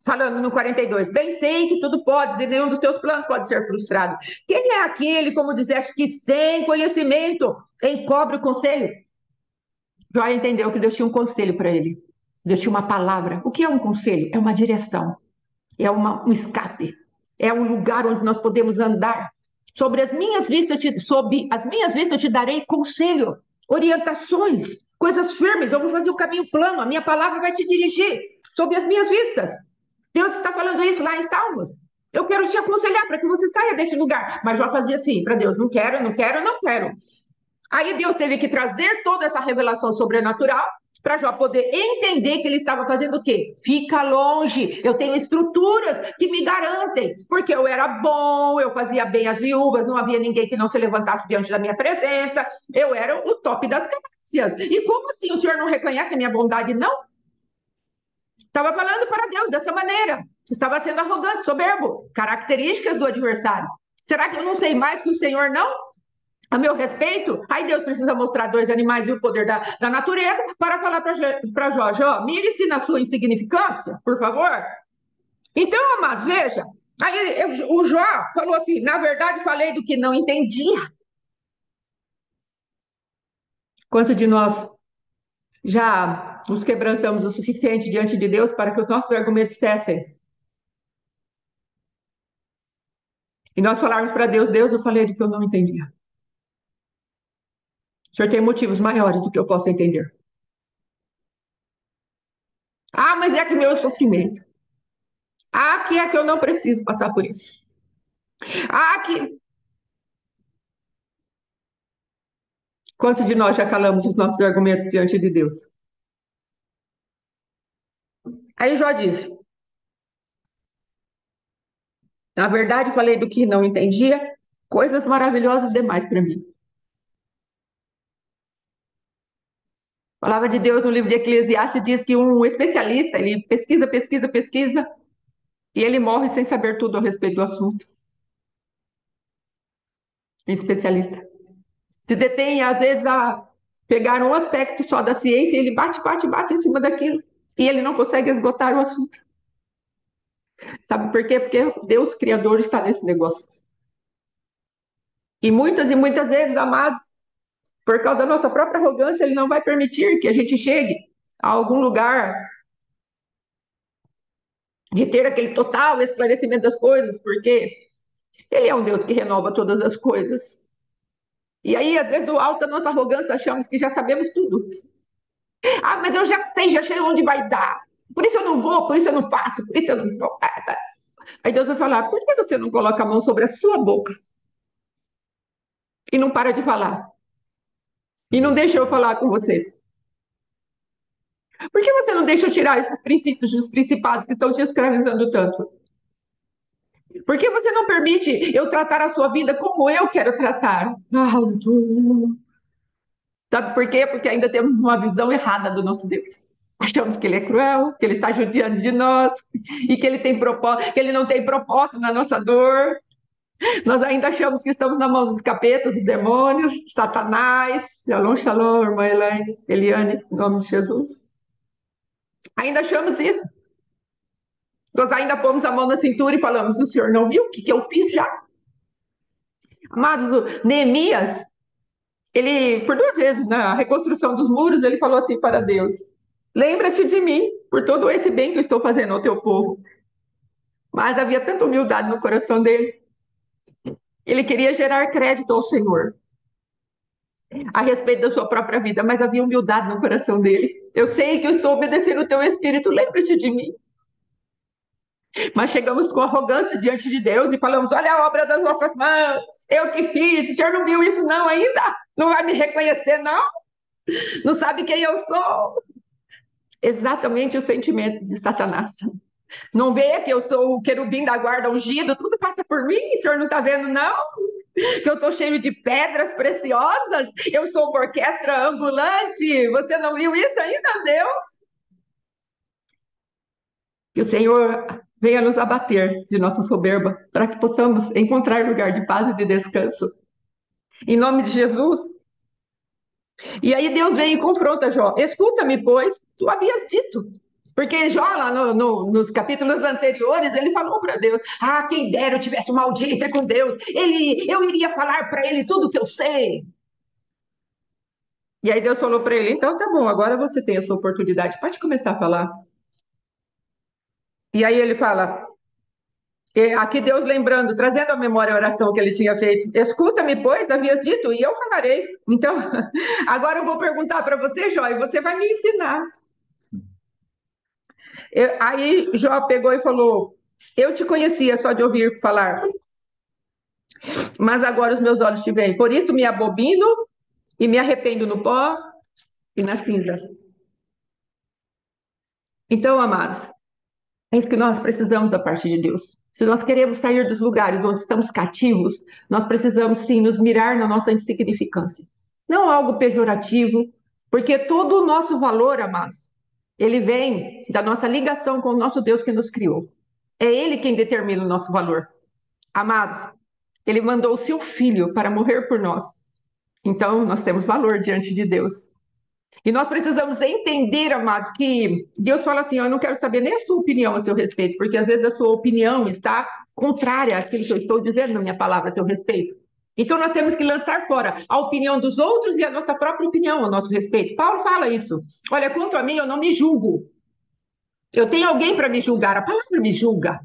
falando no 42, bem sei que tudo pode, e nenhum dos teus planos pode ser frustrado. Quem é aquele, como disseste, que sem conhecimento encobre o conselho? Jó entendeu que Deus tinha um conselho para ele. Deus tinha uma palavra. O que é um conselho? É uma direção. É um escape, é um lugar onde nós podemos andar. Sob as minhas vistas eu te darei conselho, orientações, coisas firmes. Eu vou fazer o caminho plano, a minha palavra vai te dirigir. Sob as minhas vistas. Deus está falando isso lá em Salmos. Eu quero te aconselhar para que você saia desse lugar. Mas Jó fazia assim para Deus: não quero, não quero, não quero. Aí Deus teve que trazer toda essa revelação sobrenatural para Jó poder entender que ele estava fazendo o quê? Fica longe, eu tenho estruturas que me garantem, porque eu era bom, eu fazia bem as viúvas, não havia ninguém que não se levantasse diante da minha presença, eu era o top das galáxias. E como assim o Senhor não reconhece a minha bondade? Não? Estava falando para Deus dessa maneira, estava sendo arrogante, soberbo, características do adversário. Será que eu não sei mais que o Senhor não? A meu respeito, aí Deus precisa mostrar dois animais e o poder da natureza para falar para Jó: Jó, mire-se na sua insignificância, por favor. Então, amados, veja, Aí o Jó falou assim: na verdade, falei do que não entendia. Quanto de nós já nos quebrantamos o suficiente diante de Deus para que os nossos argumentos cessem? E nós falarmos para Deus: Deus, eu falei do que eu não entendia. O Senhor tem motivos maiores do que eu posso entender. Ah, mas é que meu sofrimento. Ah, que é que eu não preciso passar por isso. Ah, que. Quantos de nós já calamos os nossos argumentos diante de Deus? Aí Jó diz: na verdade, falei do que não entendia, coisas maravilhosas demais para mim. A palavra de Deus no livro de Eclesiastes diz que um especialista, ele pesquisa, pesquisa, pesquisa, e ele morre sem saber tudo a respeito do assunto. Especialista. Se detém, às vezes, a pegar um aspecto só da ciência, e ele bate, bate, bate em cima daquilo, e ele não consegue esgotar o assunto. Sabe por quê? Porque Deus, Criador, está nesse negócio. E muitas vezes, amados, por causa da nossa própria arrogância, ele não vai permitir que a gente chegue a algum lugar de ter aquele total esclarecimento das coisas, porque ele é um Deus que renova todas as coisas. E aí, às vezes, do alto da nossa arrogância, achamos que já sabemos tudo. Ah, mas eu já sei, já sei onde vai dar. Por isso eu não vou, por isso eu não faço, por isso eu não vou. Aí Deus vai falar: por que você não coloca a mão sobre a sua boca e não para de falar? E não deixa eu falar com você? Por que você não deixa eu tirar esses princípios dos principados que estão te escravizando tanto? Por que você não permite eu tratar a sua vida como eu quero tratar? Sabe por quê? Porque ainda temos uma visão errada do nosso Deus. Achamos que ele é cruel, que ele está judiando de nós e que ele tem propósito, que ele não tem propósito na nossa dor. Nós ainda achamos que estamos na mão dos capetas, dos demônios, Satanás. Shalom, shalom, irmã Eliane, em nome de Jesus. Ainda achamos isso. Nós ainda pomos a mão na cintura e falamos: o senhor não viu o que eu fiz já? Amados, Neemias, ele, por duas vezes, na reconstrução dos muros, ele falou assim para Deus: lembra-te de mim, por todo esse bem que eu estou fazendo ao teu povo. Mas havia tanta humildade no coração dele. Ele queria gerar crédito ao Senhor a respeito da sua própria vida, mas havia humildade no coração dele. Eu sei que eu estou obedecendo o teu espírito, lembra-te de mim. Mas chegamos com arrogância diante de Deus e falamos: olha a obra das nossas mãos, eu que fiz, o senhor não viu isso não ainda? Não vai me reconhecer não? Não sabe quem eu sou? Exatamente o sentimento de Satanás. Não vê que eu sou o querubim da guarda ungido, tudo passa por mim, o senhor não está vendo não? Que eu estou cheio de pedras preciosas, eu sou uma orquestra ambulante, você não viu isso ainda, Deus? Que o Senhor venha nos abater de nossa soberba, para que possamos encontrar lugar de paz e de descanso. Em nome de Jesus. E aí Deus vem e confronta Jó. Escuta-me, pois, tu havias dito. Porque Jó, lá nos capítulos anteriores, ele falou para Deus: ah, quem dera eu tivesse uma audiência com Deus, eu iria falar para ele tudo o que eu sei. E aí Deus falou para ele: então tá bom, agora você tem a sua oportunidade, pode começar a falar. E aí ele fala: aqui Deus lembrando, trazendo à memória a oração que ele tinha feito. Escuta-me, pois, havias dito, e eu falarei. Então, agora eu vou perguntar para você, Jó, e você vai me ensinar. Aí Jó pegou e falou: eu te conhecia só de ouvir falar, mas agora os meus olhos te veem. Por isso me abobino e me arrependo no pó e na cinza. Então, amados, é isso que nós precisamos da parte de Deus. Se nós queremos sair dos lugares onde estamos cativos, nós precisamos sim nos mirar na nossa insignificância. Não algo pejorativo, porque todo o nosso valor, amados, ele vem da nossa ligação com o nosso Deus que nos criou. É Ele quem determina o nosso valor. Amados, Ele mandou o seu Filho para morrer por nós. Então, nós temos valor diante de Deus. E nós precisamos entender, amados, que Deus fala assim: eu não quero saber nem a sua opinião a seu respeito, porque às vezes a sua opinião está contrária àquilo que eu estou dizendo na minha palavra a teu respeito. Então nós temos que lançar fora a opinião dos outros e a nossa própria opinião a nosso respeito. Paulo fala isso. Olha, quanto a mim, eu não me julgo. Eu tenho alguém para me julgar, a palavra me julga.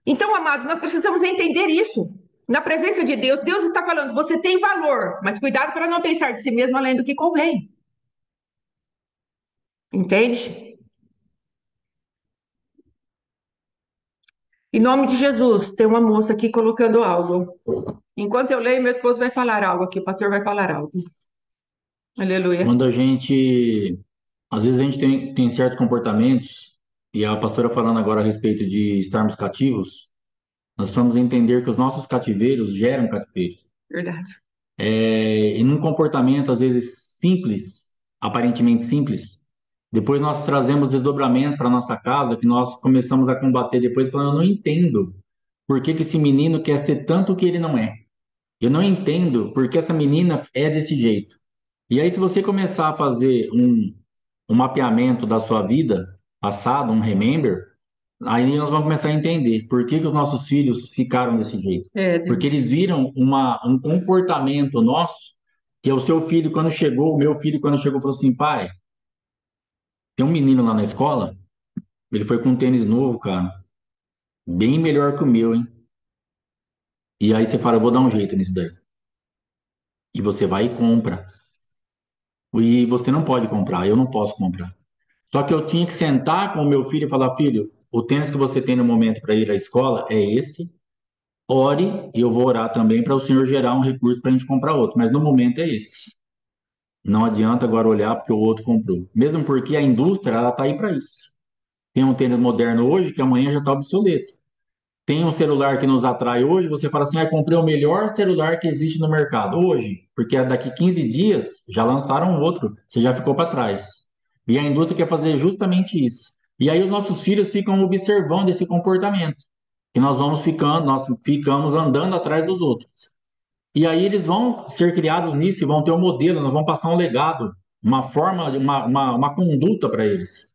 Então, amados, nós precisamos entender isso. Na presença de Deus, Deus está falando, você tem valor, mas cuidado para não pensar de si mesmo além do que convém. Entende? Em nome de Jesus, tem uma moça aqui colocando algo. Enquanto eu leio, meu esposo vai falar algo aqui, o pastor vai falar algo. Aleluia. Quando a gente, às vezes a gente tem certos comportamentos, e a pastora falando agora a respeito de estarmos cativos, nós precisamos entender que os nossos cativeiros geram cativeiros. Verdade. E num comportamento, às vezes, simples, aparentemente simples, depois nós trazemos desdobramentos para nossa casa, que nós começamos a combater depois, falando, eu não entendo por que que esse menino quer ser tanto o que ele não é. Eu não entendo por que essa menina é desse jeito. E aí, se você começar a fazer um mapeamento da sua vida passada, um remember, aí nós vamos começar a entender por que que os nossos filhos ficaram desse jeito. Porque eles viram um comportamento nosso, que é o seu filho, quando chegou, o meu filho, quando chegou, falou assim, pai, tem um menino lá na escola, ele foi com um tênis novo, cara, bem melhor que o meu, hein? E aí você fala, eu vou dar um jeito nisso daí. E você vai e compra. E você não pode comprar, eu não posso comprar. Só que eu tinha que sentar com o meu filho e falar, filho, o tênis que você tem no momento para ir à escola é esse. Ore, e eu vou orar também para o Senhor gerar um recurso para a gente comprar outro. Mas no momento é esse. Não adianta agora olhar porque o outro comprou. Mesmo porque a indústria, ela está aí para isso. Tem um tênis moderno hoje que amanhã já está obsoleto. Tem um celular que nos atrai hoje, você fala assim, ah, comprei o melhor celular que existe no mercado hoje, porque daqui 15 dias já lançaram outro, você já ficou para trás. E a indústria quer fazer justamente isso. E aí os nossos filhos ficam observando esse comportamento. E nós ficamos andando atrás dos outros. E aí eles vão ser criados nisso e vão ter um modelo, nós vamos passar um legado, uma forma, uma conduta para eles.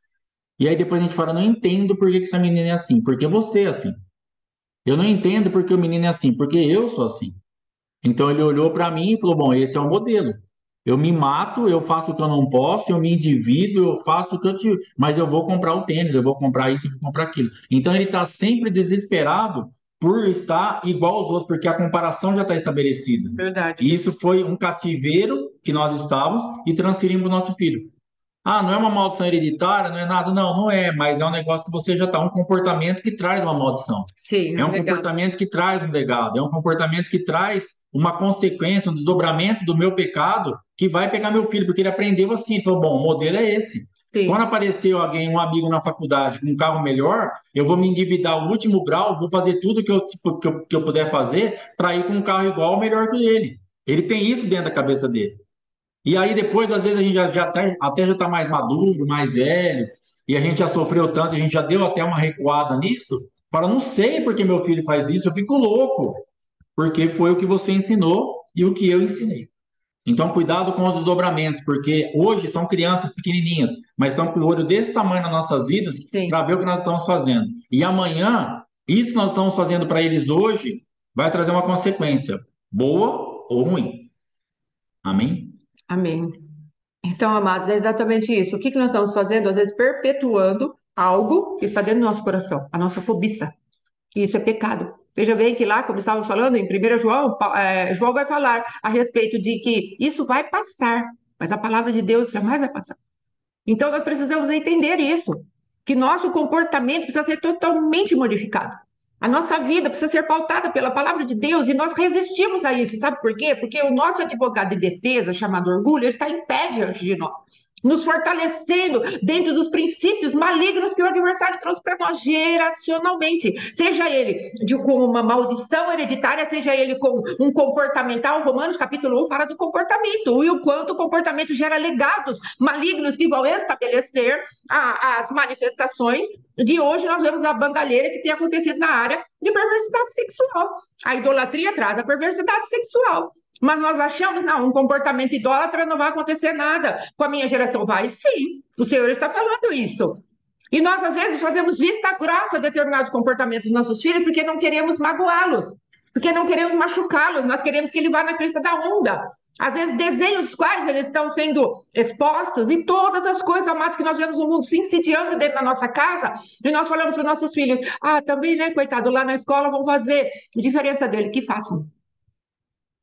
E aí depois a gente fala, não entendo por que que essa menina é assim, porque você é assim. Eu não entendo porque o menino é assim, porque eu sou assim. Então ele olhou para mim e falou: bom, esse é o modelo. Eu me mato, eu faço o que eu não posso, eu me endivido, eu faço o que eu te. Mas eu vou comprar o tênis, eu vou comprar isso, eu vou comprar aquilo. Então ele está sempre desesperado por estar igual aos outros, porque a comparação já está estabelecida. Verdade. E isso foi um cativeiro que nós estávamos e transferimos para o nosso filho. Ah, não é uma maldição hereditária, não é nada. Não, não é, mas é um negócio que você já está, um comportamento que traz uma maldição. Sim, É um legal. comportamento que traz um legado, é um comportamento que traz uma consequência, um desdobramento do meu pecado que vai pegar meu filho, porque ele aprendeu assim, falou, bom, o modelo é esse. Sim. Quando apareceu alguém, um amigo na faculdade com um carro melhor, eu vou me endividar ao último grau, vou fazer tudo que eu puder fazer para ir com um carro igual ou melhor que ele. Ele tem isso dentro da cabeça dele. E aí depois, às vezes, a gente até já está mais maduro, mais velho, e a gente já sofreu tanto, a gente já deu até uma recuada nisso. Fala, não sei porque meu filho faz isso, eu fico louco, porque foi o que você ensinou e o que eu ensinei. Então, cuidado com os desdobramentos, porque hoje são crianças pequenininhas, mas estão com o olho desse tamanho nas nossas vidas para ver o que nós estamos fazendo. E amanhã, isso que nós estamos fazendo para eles hoje vai trazer uma consequência, boa ou ruim. Amém? Amém. Então, amados, é exatamente isso. O que que nós estamos fazendo? Às vezes, perpetuando algo que está dentro do nosso coração, a nossa cobiça. E isso é pecado. Veja bem que lá, como estava falando, em 1 João, João vai falar a respeito de que isso vai passar, mas a palavra de Deus jamais vai passar. Então, nós precisamos entender isso, que nosso comportamento precisa ser totalmente modificado. A nossa vida precisa ser pautada pela palavra de Deus e nós resistimos a isso. Sabe por quê? Porque o nosso advogado de defesa, chamado orgulho, ele está em pé diante de nós, nos fortalecendo dentro dos princípios malignos que o adversário trouxe para nós geracionalmente. Seja ele com uma maldição hereditária, seja ele com um comportamental. Romanos capítulo 1 fala do comportamento e o quanto o comportamento gera legados malignos que vão estabelecer as manifestações de hoje. Nós vemos a bandalheira que tem acontecido na área de perversidade sexual. A idolatria traz a perversidade sexual. Mas nós achamos, não, um comportamento idólatra não vai acontecer nada com a minha geração. Vai sim, o Senhor está falando isso. E nós, às vezes, fazemos vista grossa a determinados comportamentos dos nossos filhos porque não queremos magoá-los, porque não queremos machucá-los, nós queremos que ele vá na crista da onda. Às vezes, desenhos quais eles estão sendo expostos e todas as coisas, amados, que nós vemos no mundo se insidiando dentro da nossa casa, e nós falamos para os nossos filhos, também, né, coitado, lá na escola vão fazer diferença dele, que façam.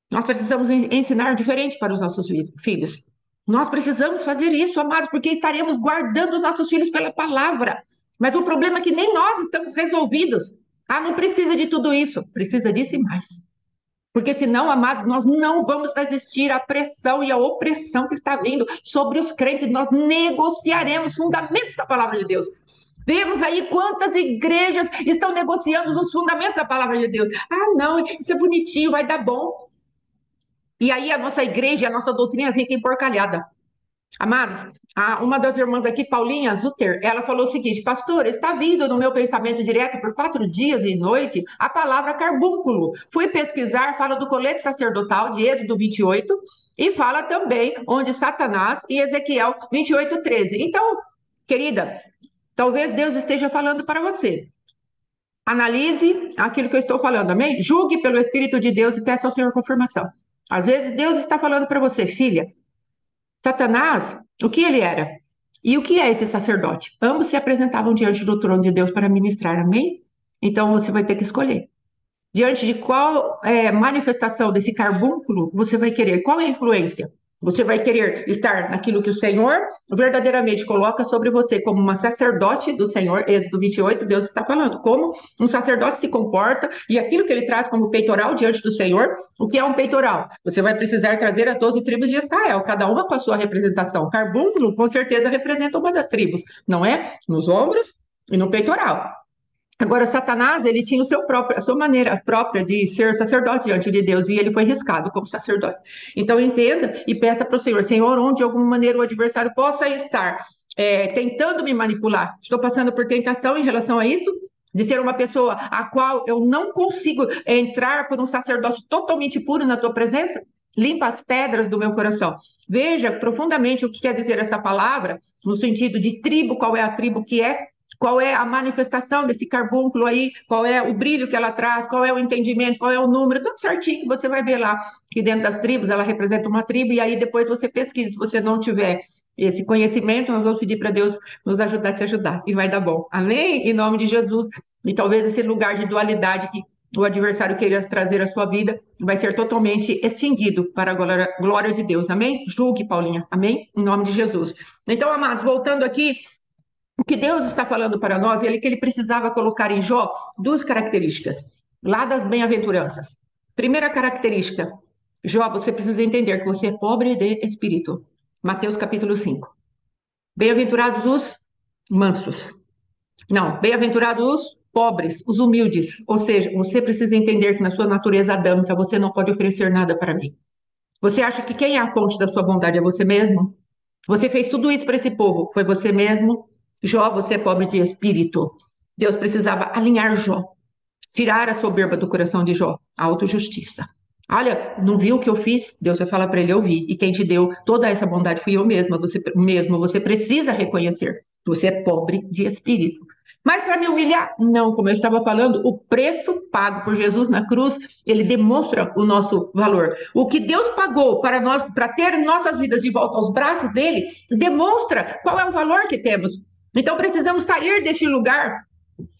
Nós precisamos ensinar diferente para os nossos filhos. Nós precisamos fazer isso, amados, porque estaremos guardando nossos filhos pela palavra. Mas o problema é que nem nós estamos resolvidos. Não precisa de tudo isso. Precisa disso e mais. Porque senão, amados, nós não vamos resistir à pressão e à opressão que está vindo sobre os crentes. Nós negociaremos fundamentos da palavra de Deus. Vemos aí quantas igrejas estão negociando os fundamentos da palavra de Deus. Não, isso é bonitinho, vai dar bom. E aí a nossa igreja, a nossa doutrina fica emporcalhada. Amados, uma das irmãs aqui, Paulinha Zutter, ela falou o seguinte, pastor, está vindo no meu pensamento direto por 4 dias e noite a palavra carbúnculo. Fui pesquisar, fala do colete sacerdotal de Êxodo 28 e fala também onde Satanás em Ezequiel 28:13. Então, querida, talvez Deus esteja falando para você. Analise aquilo que eu estou falando, amém? Julgue pelo Espírito de Deus e peça ao Senhor confirmação. Às vezes Deus está falando para você, filha, Satanás, o que ele era? E o que é esse sacerdote? Ambos se apresentavam diante do trono de Deus para ministrar, amém? Então você vai ter que escolher. Diante de qual manifestação desse carbúnculo você vai querer? Qual é a influência? Você vai querer estar naquilo que o Senhor verdadeiramente coloca sobre você como uma sacerdote do Senhor, Êxodo 28, Deus está falando, como um sacerdote se comporta e aquilo que ele traz como peitoral diante do Senhor, o que é um peitoral? Você vai precisar trazer as 12 tribos de Israel, cada uma com a sua representação. Carbúnculo, com certeza, representa uma das tribos, não é? Nos ombros e no peitoral. Agora, Satanás, ele tinha a sua maneira própria de ser sacerdote diante de Deus, e ele foi riscado como sacerdote. Então, entenda e peça para o Senhor, Senhor, onde de alguma maneira o adversário possa estar tentando me manipular. Estou passando por tentação em relação a isso, de ser uma pessoa a qual eu não consigo entrar por um sacerdócio totalmente puro na tua presença. Limpa as pedras do meu coração. Veja profundamente o que quer dizer essa palavra, no sentido de tribo, qual é a tribo que é, qual é a manifestação desse carbúnculo aí, qual é o brilho que ela traz, qual é o entendimento, qual é o número, tudo certinho que você vai ver lá, que dentro das tribos ela representa uma tribo, e aí depois você pesquisa, se você não tiver esse conhecimento, nós vamos pedir para Deus nos ajudar a te ajudar, e vai dar bom, amém? Em nome de Jesus, e talvez esse lugar de dualidade que o adversário queira trazer à sua vida, vai ser totalmente extinguido para a glória de Deus, amém? Julgue, Paulinha, amém? Em nome de Jesus. Então, amados, voltando aqui, o que Deus está falando para nós é que ele precisava colocar em Jó 2 características, lá das bem-aventuranças. Primeira característica, Jó, você precisa entender que você é pobre de espírito. Mateus capítulo 5. Bem-aventurados os mansos. Não, bem-aventurados os pobres, os humildes. Ou seja, você precisa entender que na sua natureza adâmica você não pode oferecer nada para mim. Você acha que quem é a fonte da sua bondade é você mesmo? Você fez tudo isso para esse povo, foi você mesmo? Jó, você é pobre de espírito. Deus precisava alinhar Jó, tirar a soberba do coração de Jó, a autojustiça. Olha, não viu o que eu fiz? Deus vai falar para ele, eu vi. E quem te deu toda essa bondade fui eu mesma. Você precisa reconhecer. Você é pobre de espírito. Mas para me humilhar? Não, como eu estava falando, o preço pago por Jesus na cruz, ele demonstra o nosso valor. O que Deus pagou para nós, para ter nossas vidas de volta aos braços dele, demonstra qual é o valor que temos. Então precisamos sair deste lugar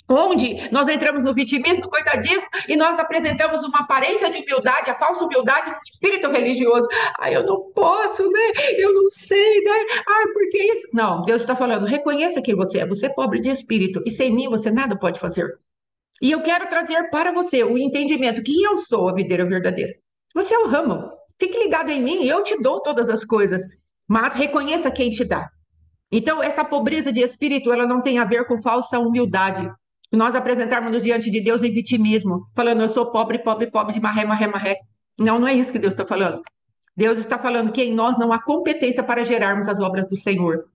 onde nós entramos no vitimismo, coitadismo, e nós apresentamos uma aparência de humildade, a falsa humildade no espírito religioso. Eu não posso, né? Eu não sei, né? Por que isso? Não, Deus está falando, reconheça quem você é pobre de espírito, e sem mim você nada pode fazer. E eu quero trazer para você o entendimento que eu sou a videira verdadeira. Você é o ramo. Fique ligado em mim, eu te dou todas as coisas, mas reconheça quem te dá. Então, essa pobreza de espírito, ela não tem a ver com falsa humildade. Nós apresentarmos diante de Deus em vitimismo, falando, eu sou pobre, pobre, pobre, de marré, marré, marré. Não, não é isso que Deus está falando. Deus está falando que em nós não há competência para gerarmos as obras do Senhor.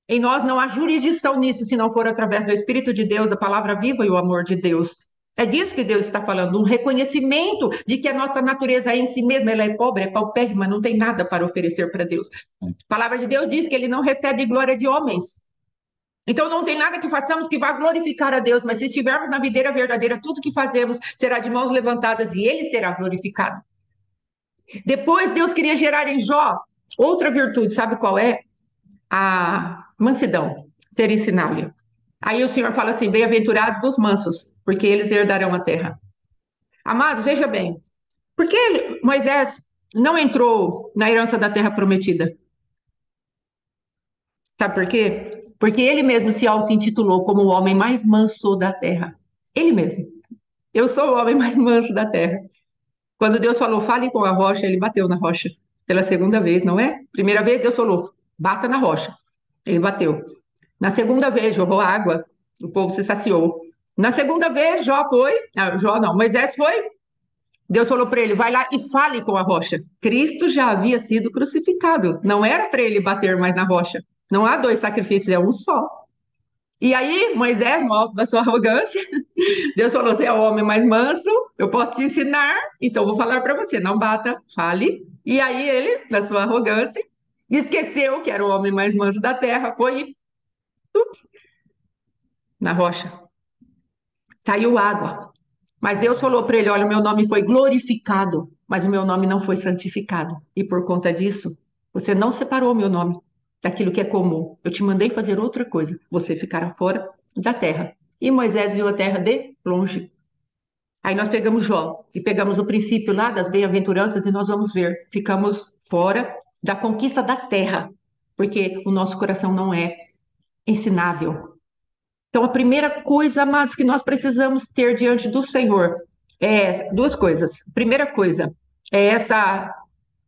Em nós não há jurisdição nisso, se não for através do Espírito de Deus, a palavra viva e o amor de Deus. É disso que Deus está falando, um reconhecimento de que a nossa natureza em si mesma, ela é pobre, é paupérrima, não tem nada para oferecer para Deus. A palavra de Deus diz que ele não recebe glória de homens. Então não tem nada que façamos que vá glorificar a Deus, mas se estivermos na videira verdadeira, tudo que fazemos será de mãos levantadas e ele será glorificado. Depois Deus queria gerar em Jó outra virtude, sabe qual é? A mansidão, ser ensinável. Aí o Senhor fala assim: bem-aventurados os mansos, porque eles herdarão a terra. Amados, veja bem, por que Moisés não entrou na herança da terra prometida? Sabe por quê? Porque ele mesmo se auto-intitulou como o homem mais manso da terra. Ele mesmo. Eu sou o homem mais manso da terra. Quando Deus falou, fale com a rocha, ele bateu na rocha. Pela segunda vez, não é? Primeira vez, Deus falou, bata na rocha. Ele bateu. Na segunda vez, jorrou água. O povo se saciou. Na segunda vez, Moisés foi. Deus falou para ele, vai lá e fale com a rocha. Cristo já havia sido crucificado. Não era para ele bater mais na rocha. Não há dois sacrifícios, é um só. E aí, Moisés, no alto da sua arrogância, Deus falou: você é o homem mais manso, eu posso te ensinar, então vou falar para você: não bata, fale. E aí, ele, na sua arrogância, esqueceu que era o homem mais manso da terra, foi na rocha. Saiu água. Mas Deus falou para ele: olha, o meu nome foi glorificado, mas o meu nome não foi santificado. E por conta disso, você não separou o meu nome daquilo que é comum. Eu te mandei fazer outra coisa. Você ficará fora da terra. E Moisés viu a terra de longe. Aí nós pegamos Jó e pegamos o princípio lá das bem-aventuranças e nós vamos ver, ficamos fora da conquista da terra, porque o nosso coração não é ensinável. Então, a primeira coisa, amados, que nós precisamos ter diante do Senhor é duas coisas. Primeira coisa é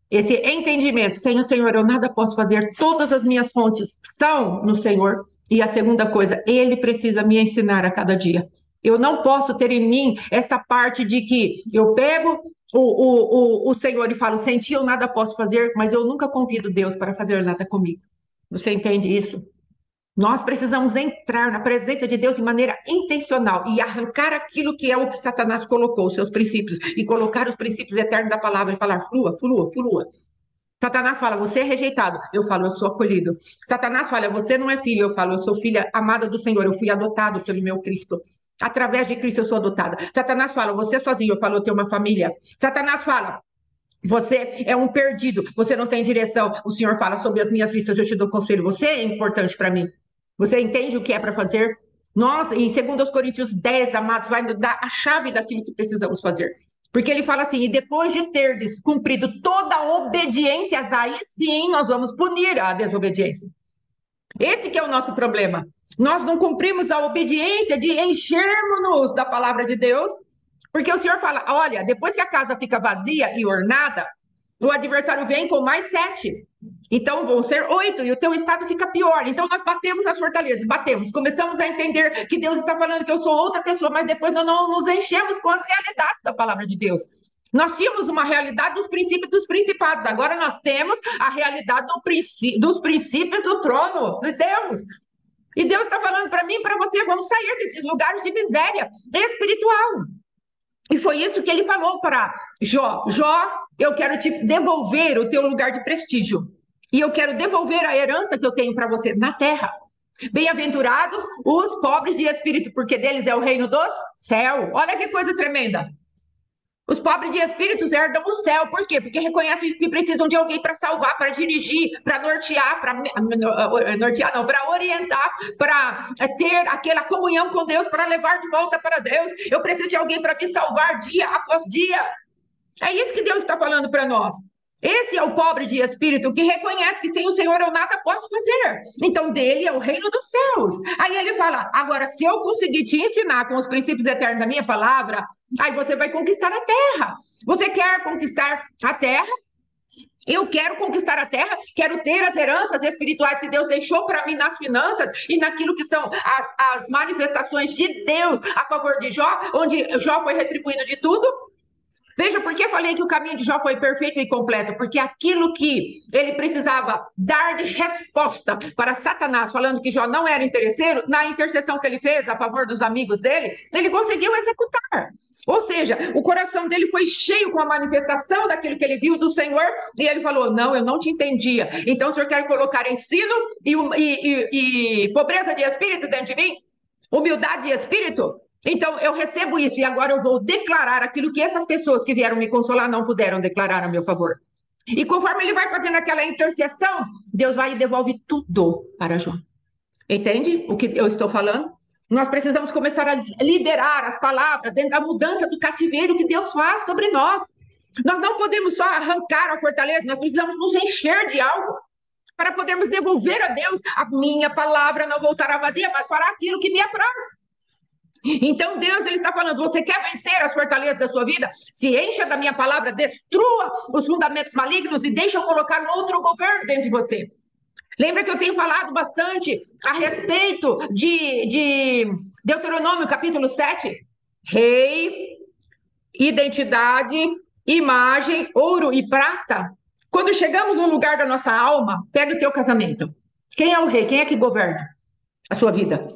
esse entendimento: sem o Senhor eu nada posso fazer, todas as minhas fontes são no Senhor. E a segunda coisa, Ele precisa me ensinar a cada dia. Eu não posso ter em mim essa parte de que eu pego o Senhor e falo, sem ti eu nada posso fazer, mas eu nunca convido Deus para fazer nada comigo. Você entende isso? Nós precisamos entrar na presença de Deus de maneira intencional e arrancar aquilo que é o que Satanás colocou, os seus princípios, e colocar os princípios eternos da palavra e falar, flua, flua, flua. Satanás fala, você é rejeitado. Eu falo, eu sou acolhido. Satanás fala, você não é filho. Eu falo, eu sou filha amada do Senhor. Eu fui adotado pelo meu Cristo. Através de Cristo eu sou adotada. Satanás fala, você é sozinho. Eu falo, eu tenho uma família. Satanás fala, você é um perdido. Você não tem direção. O Senhor fala, sobre as minhas vistas eu te dou conselho. Você é importante para mim. Você entende o que é para fazer? Nós, em 2 Coríntios 10, amados, vai nos dar a chave daquilo que precisamos fazer. Porque ele fala assim, e depois de terdes cumprido toda a obediência, aí sim nós vamos punir a desobediência. Esse que é o nosso problema. Nós não cumprimos a obediência de enchermos-nos da palavra de Deus, porque o Senhor fala, olha, depois que a casa fica vazia e ornada, o adversário vem com mais 7. Então vão ser 8 e o teu estado fica pior. Então nós batemos as fortalezas, batemos. Começamos a entender que Deus está falando que eu sou outra pessoa, mas depois nós não nos enchemos com as realidades da palavra de Deus. Nós tínhamos uma realidade dos princípios dos principados. Agora nós temos a realidade dos princípios do trono de Deus. E Deus está falando para mim e para você, vamos sair desses lugares de miséria espiritual. E foi isso que ele falou para Jó. Jó, eu quero te devolver o teu lugar de prestígio. E eu quero devolver a herança que eu tenho para você na terra. Bem-aventurados os pobres de espírito, porque deles é o reino dos céus. Olha que coisa tremenda. Os pobres de espíritos herdam o céu. Por quê? Porque reconhecem que precisam de alguém para salvar, para dirigir, para nortear, para orientar, para ter aquela comunhão com Deus, para levar de volta para Deus. Eu preciso de alguém para me salvar dia após dia. É isso que Deus está falando para nós. Esse é o pobre de espírito que reconhece que sem o Senhor eu nada posso fazer. Então, dele é o reino dos céus. Aí ele fala, agora, se eu conseguir te ensinar com os princípios eternos da minha palavra, aí você vai conquistar a terra. Você quer conquistar a terra? Eu quero conquistar a terra, quero ter as heranças espirituais que Deus deixou para mim nas finanças e naquilo que são as manifestações de Deus a favor de Jó, onde Jó foi retribuído de tudo. Veja, por que eu falei que o caminho de Jó foi perfeito e completo? Porque aquilo que ele precisava dar de resposta para Satanás, falando que Jó não era interesseiro, na intercessão que ele fez a favor dos amigos dele, ele conseguiu executar. Ou seja, o coração dele foi cheio com a manifestação daquilo que ele viu do Senhor, e ele falou: não, eu não te entendia. Então o Senhor quer colocar ensino e pobreza de espírito dentro de mim? Humildade de espírito? Então eu recebo isso, e agora eu vou declarar aquilo que essas pessoas que vieram me consolar não puderam declarar a meu favor. E conforme ele vai fazendo aquela intercessão, Deus vai e devolve tudo para João. Entende o que eu estou falando? Nós precisamos começar a liberar as palavras dentro da mudança do cativeiro que Deus faz sobre nós. Nós não podemos só arrancar a fortaleza, nós precisamos nos encher de algo para podermos devolver a Deus. A minha palavra não voltará vazia, mas fará aquilo que me apraz. Então Deus ele está falando: você quer vencer as fortalezas da sua vida? Se encha da minha palavra, destrua os fundamentos malignos e deixa eu colocar um outro governo dentro de você. Lembra que eu tenho falado bastante a respeito de Deuteronômio capítulo 7? Rei, identidade, imagem, ouro e prata. Quando chegamos no lugar da nossa alma, pega o teu casamento. Quem é o rei? Quem é que governa a sua vida?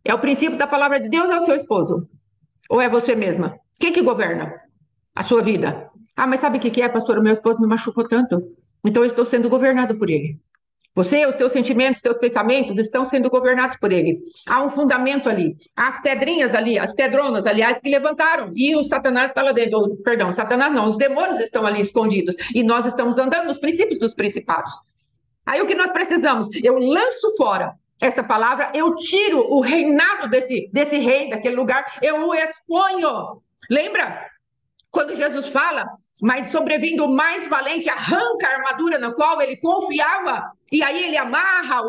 É o princípio da palavra de Deus ou é o seu esposo? Ou é você mesma? Quem que governa a sua vida? Ah, mas sabe o que é, pastor? O meu esposo me machucou tanto. Então eu estou sendo governado por ele. Você, os teus sentimentos, os teus pensamentos estão sendo governados por ele. Há um fundamento ali. Há as pedrinhas ali, as pedronas, aliás, que levantaram. E o Satanás está lá dentro. Perdão, Satanás não, os demônios estão ali escondidos. E nós estamos andando nos princípios dos principados. Aí o que nós precisamos? Eu lanço fora essa palavra, eu tiro o reinado desse rei, daquele lugar, eu o exponho. Lembra? Quando Jesus fala, mas sobrevindo o mais valente, arranca a armadura na qual ele confiava, e aí ele amarra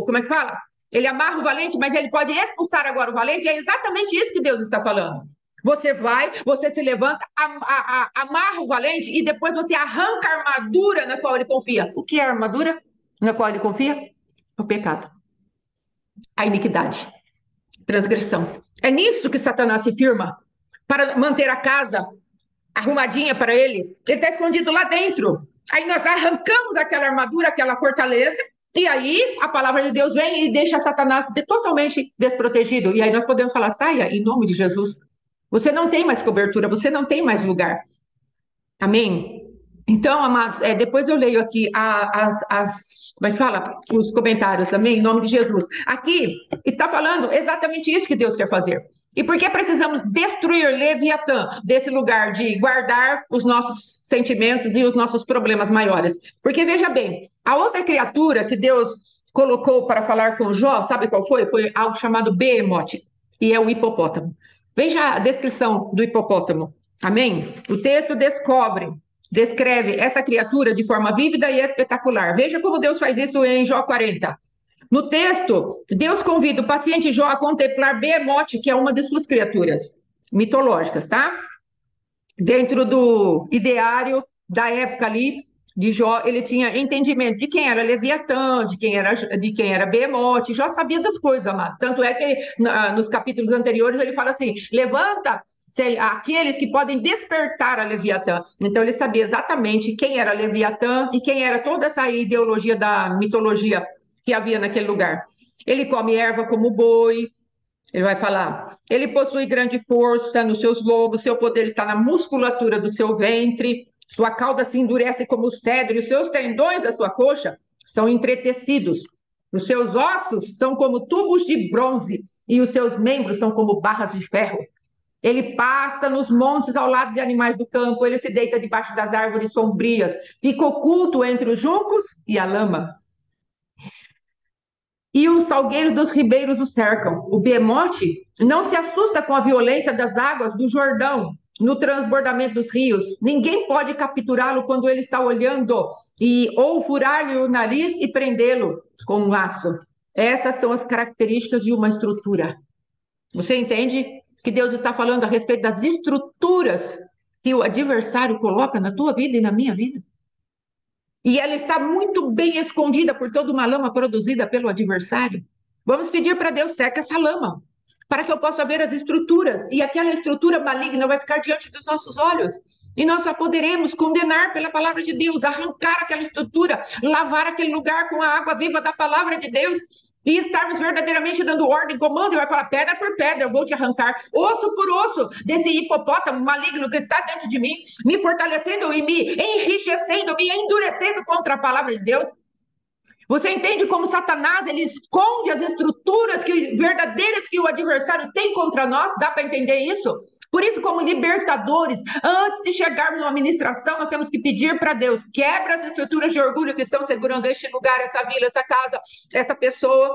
como é que fala? Ele amarra o valente, mas ele pode expulsar agora o valente, é exatamente isso que Deus está falando. Você vai, você se levanta, amarra o valente, e depois você arranca a armadura na qual ele confia. O que é a armadura na qual ele confia? O pecado, a iniquidade, transgressão. É nisso que Satanás se firma, para manter a casa arrumadinha para ele. Ele está escondido lá dentro. Aí nós arrancamos aquela armadura, aquela fortaleza, e aí a palavra de Deus vem e deixa Satanás totalmente desprotegido. E aí nós podemos falar: saia em nome de Jesus. Você não tem mais cobertura, você não tem mais lugar. Amém? Então, amados, depois eu leio aqui como é que fala? Os comentários também, em nome de Jesus. Aqui está falando exatamente isso que Deus quer fazer. E por que precisamos destruir Leviatã desse lugar de guardar os nossos sentimentos e os nossos problemas maiores? Porque, veja bem, a outra criatura que Deus colocou para falar com Jó, sabe qual foi? Foi algo chamado Behemote, e é o hipopótamo. Veja a descrição do hipopótamo. Amém? O texto descreve essa criatura de forma vívida e espetacular. Veja como Deus faz isso em Jó 40. No texto, Deus convida o paciente Jó a contemplar Behemote, que é uma de suas criaturas mitológicas, tá? Dentro do ideário da época ali de Jó, ele tinha entendimento de quem era Leviatã, de quem era Behemote. Jó sabia das coisas, mas tanto é que nos capítulos anteriores ele fala assim: levanta aqueles que podem despertar a Leviatã. Então ele sabia exatamente quem era Leviatã e quem era toda essa ideologia da mitologia que havia naquele lugar. Ele come erva como boi, ele vai falar, ele possui grande força nos seus lobos, seu poder está na musculatura do seu ventre, sua cauda se endurece como o cedro, e os seus tendões da sua coxa são entretecidos. Os seus ossos são como tubos de bronze, e os seus membros são como barras de ferro. Ele pasta nos montes ao lado de animais do campo, ele se deita debaixo das árvores sombrias, fica oculto entre os juncos e a lama. E os salgueiros dos ribeiros o cercam. O Behemote não se assusta com a violência das águas do Jordão, no transbordamento dos rios. Ninguém pode capturá-lo quando ele está olhando, ou furar-lhe o nariz e prendê-lo com um laço. Essas são as características de uma estrutura. Você entende que Deus está falando a respeito das estruturas que o adversário coloca na tua vida e na minha vida? E ela está muito bem escondida por toda uma lama produzida pelo adversário. Vamos pedir para Deus: seca essa lama, para que eu possa ver as estruturas, e aquela estrutura maligna vai ficar diante dos nossos olhos. E nós só poderemos condenar pela palavra de Deus, arrancar aquela estrutura, lavar aquele lugar com a água viva da palavra de Deus. e estarmos verdadeiramente dando ordem, comando, e vai falar pedra por pedra, eu vou te arrancar, osso por osso, desse hipopótamo maligno que está dentro de mim, me fortalecendo e me enriquecendo, me endurecendo contra a palavra de Deus. Você entende como Satanás ele esconde as estruturas verdadeiras que o adversário tem contra nós? Dá para entender isso? Por isso, como libertadores, antes de chegarmos numa ministração, nós temos que pedir para Deus, quebra as estruturas de orgulho que estão segurando este lugar, essa vila, essa casa, essa pessoa.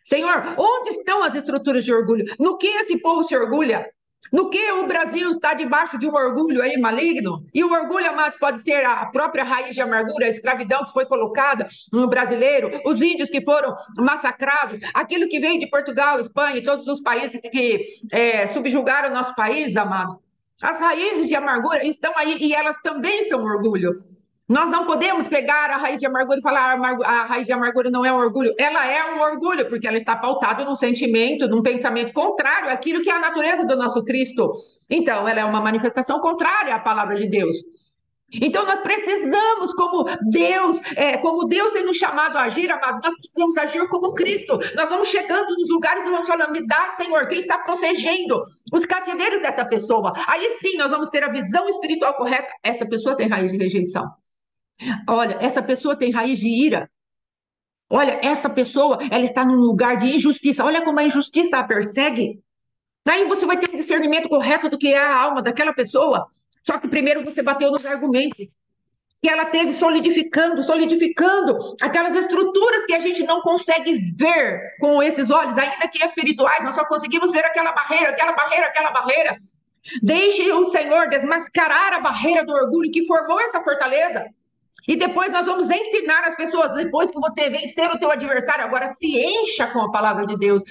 Senhor, onde estão as estruturas de orgulho? No que esse povo se orgulha? No que o Brasil está debaixo de um orgulho aí maligno? E o orgulho, amados, pode ser a própria raiz de amargura, a escravidão que foi colocada no brasileiro, os índios que foram massacrados, aquilo que veio de Portugal, Espanha e todos os países que subjugaram o nosso país, amados. As raízes de amargura estão aí e elas também são orgulho. Nós não podemos pegar a raiz de amargura e falar a raiz de amargura não é um orgulho. Ela é um orgulho, porque ela está pautada num sentimento, num pensamento contrário àquilo que é a natureza do nosso Cristo. Então, ela é uma manifestação contrária à palavra de Deus. Então, nós precisamos, como Deus tem nos chamado a agir, amados, nós precisamos agir como Cristo. Nós vamos chegando nos lugares e vamos falando, me dá, Senhor, quem está protegendo os cativeiros dessa pessoa. Aí sim, nós vamos ter a visão espiritual correta. Essa pessoa tem raiz de rejeição. Olha, essa pessoa tem raiz de ira. Olha, essa pessoa, ela está num lugar de injustiça. Olha como a injustiça a persegue. Aí você vai ter um discernimento correto do que é a alma daquela pessoa. Só que primeiro você bateu nos argumentos. Que ela teve solidificando aquelas estruturas que a gente não consegue ver com esses olhos, ainda que espirituais, nós só conseguimos ver aquela barreira, aquela barreira, aquela barreira. Deixe o Senhor desmascarar a barreira do orgulho que formou essa fortaleza. E depois nós vamos ensinar as pessoas, depois que você vencer o teu adversário, agora se encha com a palavra de Deus.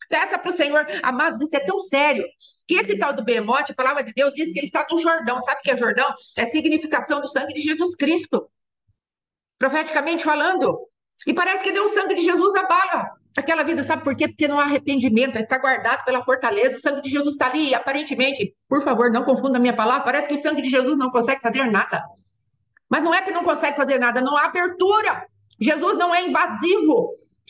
Peça para o Senhor, amados, isso é tão sério, que esse tal do Behemote, a palavra de Deus diz que ele está no Jordão. Sabe o que é Jordão? É a significação do sangue de Jesus Cristo, profeticamente falando. E parece que deu o sangue de Jesus abala aquela vida, sabe por quê? Porque não há arrependimento, está guardado pela fortaleza, o sangue de Jesus está ali, e aparentemente, por favor, não confunda a minha palavra, parece que o sangue de Jesus não consegue fazer nada. Mas não é que não consegue fazer nada, não há abertura. Jesus não é invasivo.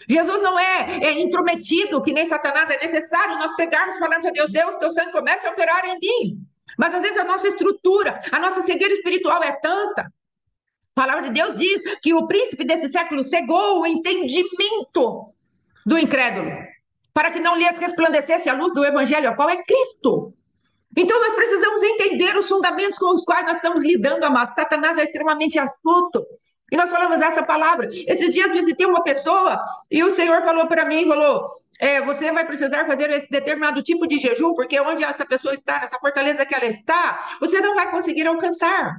Jesus não é intrometido, que nem Satanás. É necessário nós pegarmos falando a Deus, Deus, teu sangue começa a operar em mim. Mas às vezes a nossa estrutura, a nossa cegueira espiritual é tanta. A palavra de Deus diz que o príncipe desse século cegou o entendimento do incrédulo, para que não lhes resplandecesse a luz do evangelho, a qual é Cristo. Então, nós precisamos entender os fundamentos com os quais nós estamos lidando, amados. Satanás é extremamente astuto. E nós falamos essa palavra. Esses dias visitei uma pessoa e o Senhor falou para mim, você vai precisar fazer esse determinado tipo de jejum, porque onde essa pessoa está, nessa fortaleza que ela está, você não vai conseguir alcançar.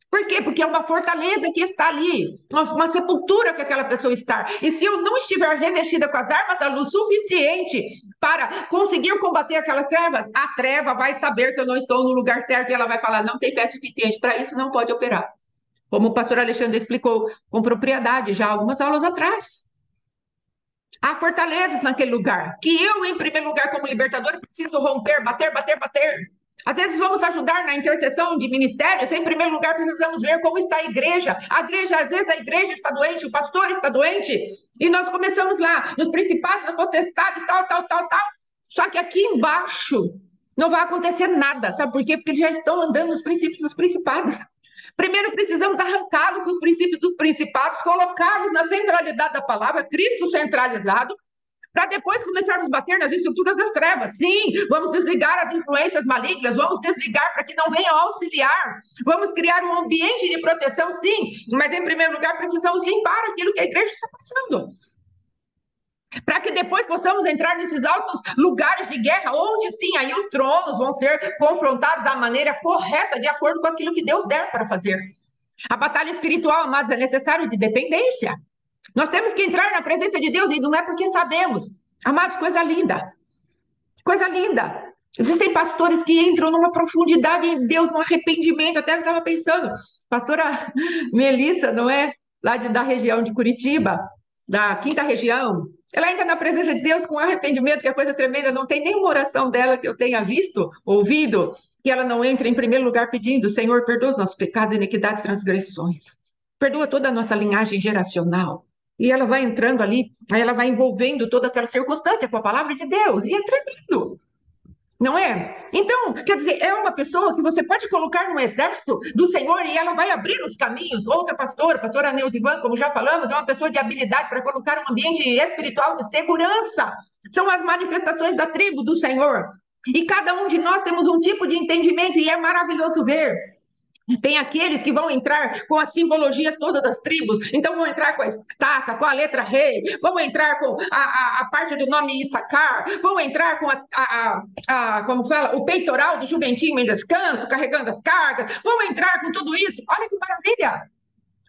Por quê? Porque é uma fortaleza que está ali, uma sepultura que aquela pessoa está. E se eu não estiver revestida com as armas da luz suficiente para conseguir combater aquelas trevas, a treva vai saber que eu não estou no lugar certo e ela vai falar, não tem fé suficiente para isso, não pode operar. Como o pastor Alexandre explicou com propriedade já algumas aulas atrás. Há fortalezas naquele lugar, que eu, em primeiro lugar, como libertador, preciso romper, bater, bater, bater. Às vezes vamos ajudar na intercessão de ministérios, em primeiro lugar precisamos ver como está a igreja. Às vezes a igreja está doente, o pastor está doente, e nós começamos lá, nos principados, nas potestades, tal. Só que aqui embaixo não vai acontecer nada, sabe por quê? Porque eles já estão andando nos princípios dos principados. Primeiro precisamos arrancá-los dos princípios dos principados, colocá-los na centralidade da palavra, Cristo centralizado, para depois começarmos a bater nas estruturas das trevas. Sim, vamos desligar as influências malignas, vamos desligar para que não venham auxiliar, vamos criar um ambiente de proteção, sim, mas em primeiro lugar precisamos limpar aquilo que a igreja está passando, para que depois possamos entrar nesses altos lugares de guerra, onde sim, aí os tronos vão ser confrontados da maneira correta, de acordo com aquilo que Deus der para fazer. A batalha espiritual, amados, é necessário de dependência. Nós temos que entrar na presença de Deus, e não é porque sabemos. Amados, coisa linda. Coisa linda. Existem pastores que entram numa profundidade em Deus, num arrependimento. Até eu estava pensando, pastora Melissa, não é? Lá da região de Curitiba, da 5ª região. Ela entra na presença de Deus com arrependimento, que é coisa tremenda. Não tem nenhuma oração dela que eu tenha visto, ouvido, que ela não entre em primeiro lugar pedindo, Senhor, perdoa os nossos pecados, iniquidades, transgressões. Perdoa toda a nossa linhagem geracional. e ela vai entrando ali, aí ela vai envolvendo toda aquela circunstância com a palavra de Deus, e é tremendo. Não é? Então, quer dizer, é uma pessoa que você pode colocar no exército do Senhor e ela vai abrir os caminhos. Outra pastora, pastora Neuzivan, como já falamos, é uma pessoa de habilidade para colocar um ambiente espiritual de segurança. São as manifestações da tribo do Senhor. E cada um de nós temos um tipo de entendimento e é maravilhoso ver. Tem aqueles que vão entrar com as simbologias todas das tribos, então vão entrar com a estaca, com a letra rei, vão entrar com a parte do nome Issacar, vão entrar com como fala, o peitoral do jumentinho em descanso, carregando as cargas, vão entrar com tudo isso. Olha que maravilha!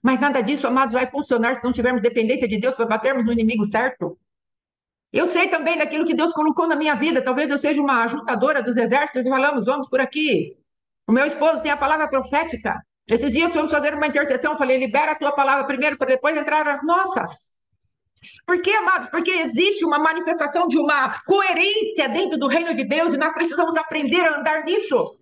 Mas nada disso, amados, vai funcionar se não tivermos dependência de Deus para batermos no inimigo certo. Eu sei também daquilo que Deus colocou na minha vida, talvez eu seja uma ajudadora dos exércitos e falamos, vamos por aqui. O meu esposo tem a palavra profética. Esses dias fomos fazer uma intercessão, falei, libera a tua palavra primeiro, para depois entrar as nossas. Por quê, amados? Porque existe uma manifestação de uma coerência dentro do reino de Deus e nós precisamos aprender a andar nisso.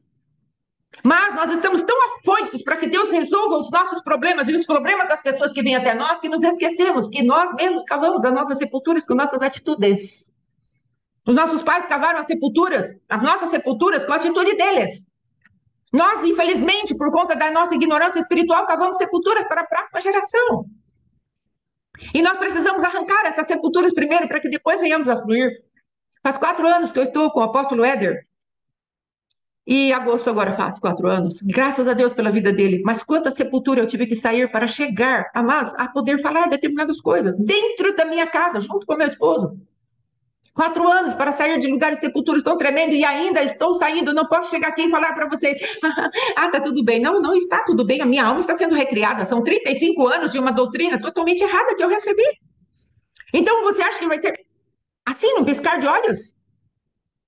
Mas nós estamos tão afoitos para que Deus resolva os nossos problemas e os problemas das pessoas que vêm até nós que nos esquecemos que nós mesmos cavamos as nossas sepulturas com nossas atitudes. Os nossos pais cavaram as nossas sepulturas com a atitude deles. Nós, infelizmente, por conta da nossa ignorância espiritual, cavamos sepulturas para a próxima geração. E nós precisamos arrancar essas sepulturas primeiro, para que depois venhamos a fluir. Faz 4 anos que eu estou com o apóstolo Éder. E agosto agora faz 4 anos. Graças a Deus pela vida dele. Mas quanta sepultura eu tive que sair para chegar, amados, a poder falar determinadas coisas. Dentro da minha casa, junto com meu esposo. 4 anos para sair de lugares sepulturas tão tremendo e ainda estou saindo. Não posso chegar aqui e falar para vocês, tá tudo bem. Não, não está tudo bem. A minha alma está sendo recriada. São 35 anos de uma doutrina totalmente errada que eu recebi. Então você acha que vai ser assim, num piscar de olhos?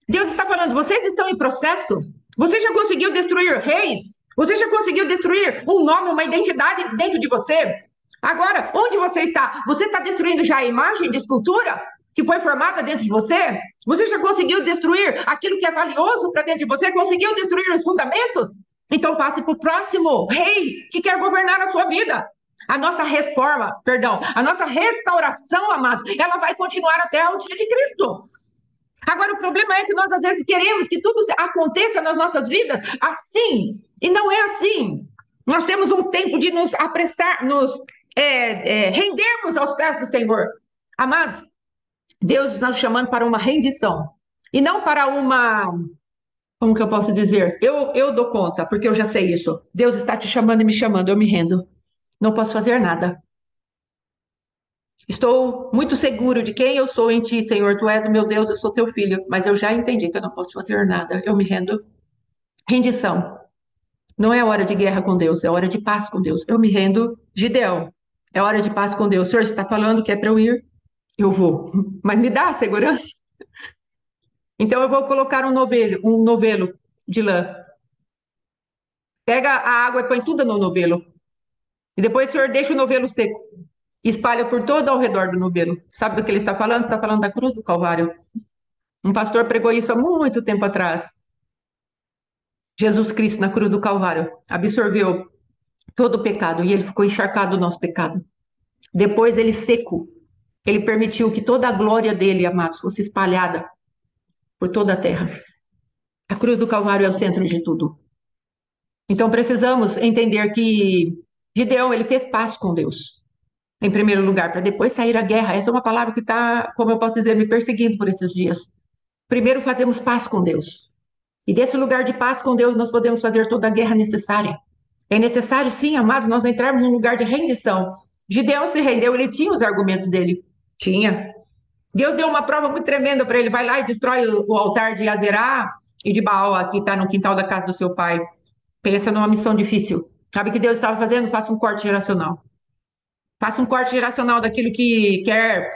Deus está falando, vocês estão em processo. Você já conseguiu destruir reis? Você já conseguiu destruir um nome, uma identidade dentro de você? Agora, onde você está? Você está destruindo já a imagem de escultura que foi formada dentro de você? Você já conseguiu destruir aquilo que é valioso para dentro de você? Conseguiu destruir os fundamentos? Então passe para o próximo rei que quer governar a sua vida. A nossa reforma, perdão, a nossa restauração, amado, ela vai continuar até o dia de Cristo. Agora, o problema é que nós, às vezes, queremos que tudo aconteça nas nossas vidas assim, e não é assim. Nós temos um tempo de nos apressar, rendermos aos pés do Senhor. Amados, Deus está nos chamando para uma rendição, e não para uma, como que eu posso dizer? Eu dou conta, porque eu já sei isso. Deus está te chamando e me chamando, eu me rendo. Não posso fazer nada. Estou muito seguro de quem eu sou em ti, Senhor. Tu és o meu Deus, eu sou teu filho. Mas eu já entendi que eu não posso fazer nada. Eu me rendo. Rendição. Não é hora de guerra com Deus, é hora de paz com Deus. Eu me rendo. Gideão, é hora de paz com Deus. O Senhor está falando que é para eu ir? Eu vou. Mas me dá a segurança. Então eu vou colocar um novelo de lã. Pega a água e põe tudo no novelo. E depois o Senhor deixa o novelo seco. E espalha por todo ao redor do novelo. Sabe do que ele está falando? Está falando da cruz do Calvário. Um pastor pregou isso há muito tempo atrás. Jesus Cristo na cruz do Calvário absorveu todo o pecado e ele ficou encharcado do nosso pecado. Depois ele seco, ele permitiu que toda a glória dele, amados, fosse espalhada por toda a terra. A cruz do Calvário é o centro de tudo. Então precisamos entender que Gideão, ele fez paz com Deus, em primeiro lugar, para depois sair a guerra. Essa é uma palavra que está, como eu posso dizer, me perseguindo por esses dias. Primeiro fazemos paz com Deus. E desse lugar de paz com Deus, nós podemos fazer toda a guerra necessária. É necessário, sim, amados, nós entrarmos num lugar de rendição. Gideão se rendeu, ele tinha os argumentos dele. Tinha. Deus deu uma prova muito tremenda para ele. Vai lá e destrói o altar de Azerá e de Baal, que está no quintal da casa do seu pai. Pensa numa missão difícil. Sabe o que Deus estava fazendo? Faça um corte geracional. Faça um corte geracional daquilo que quer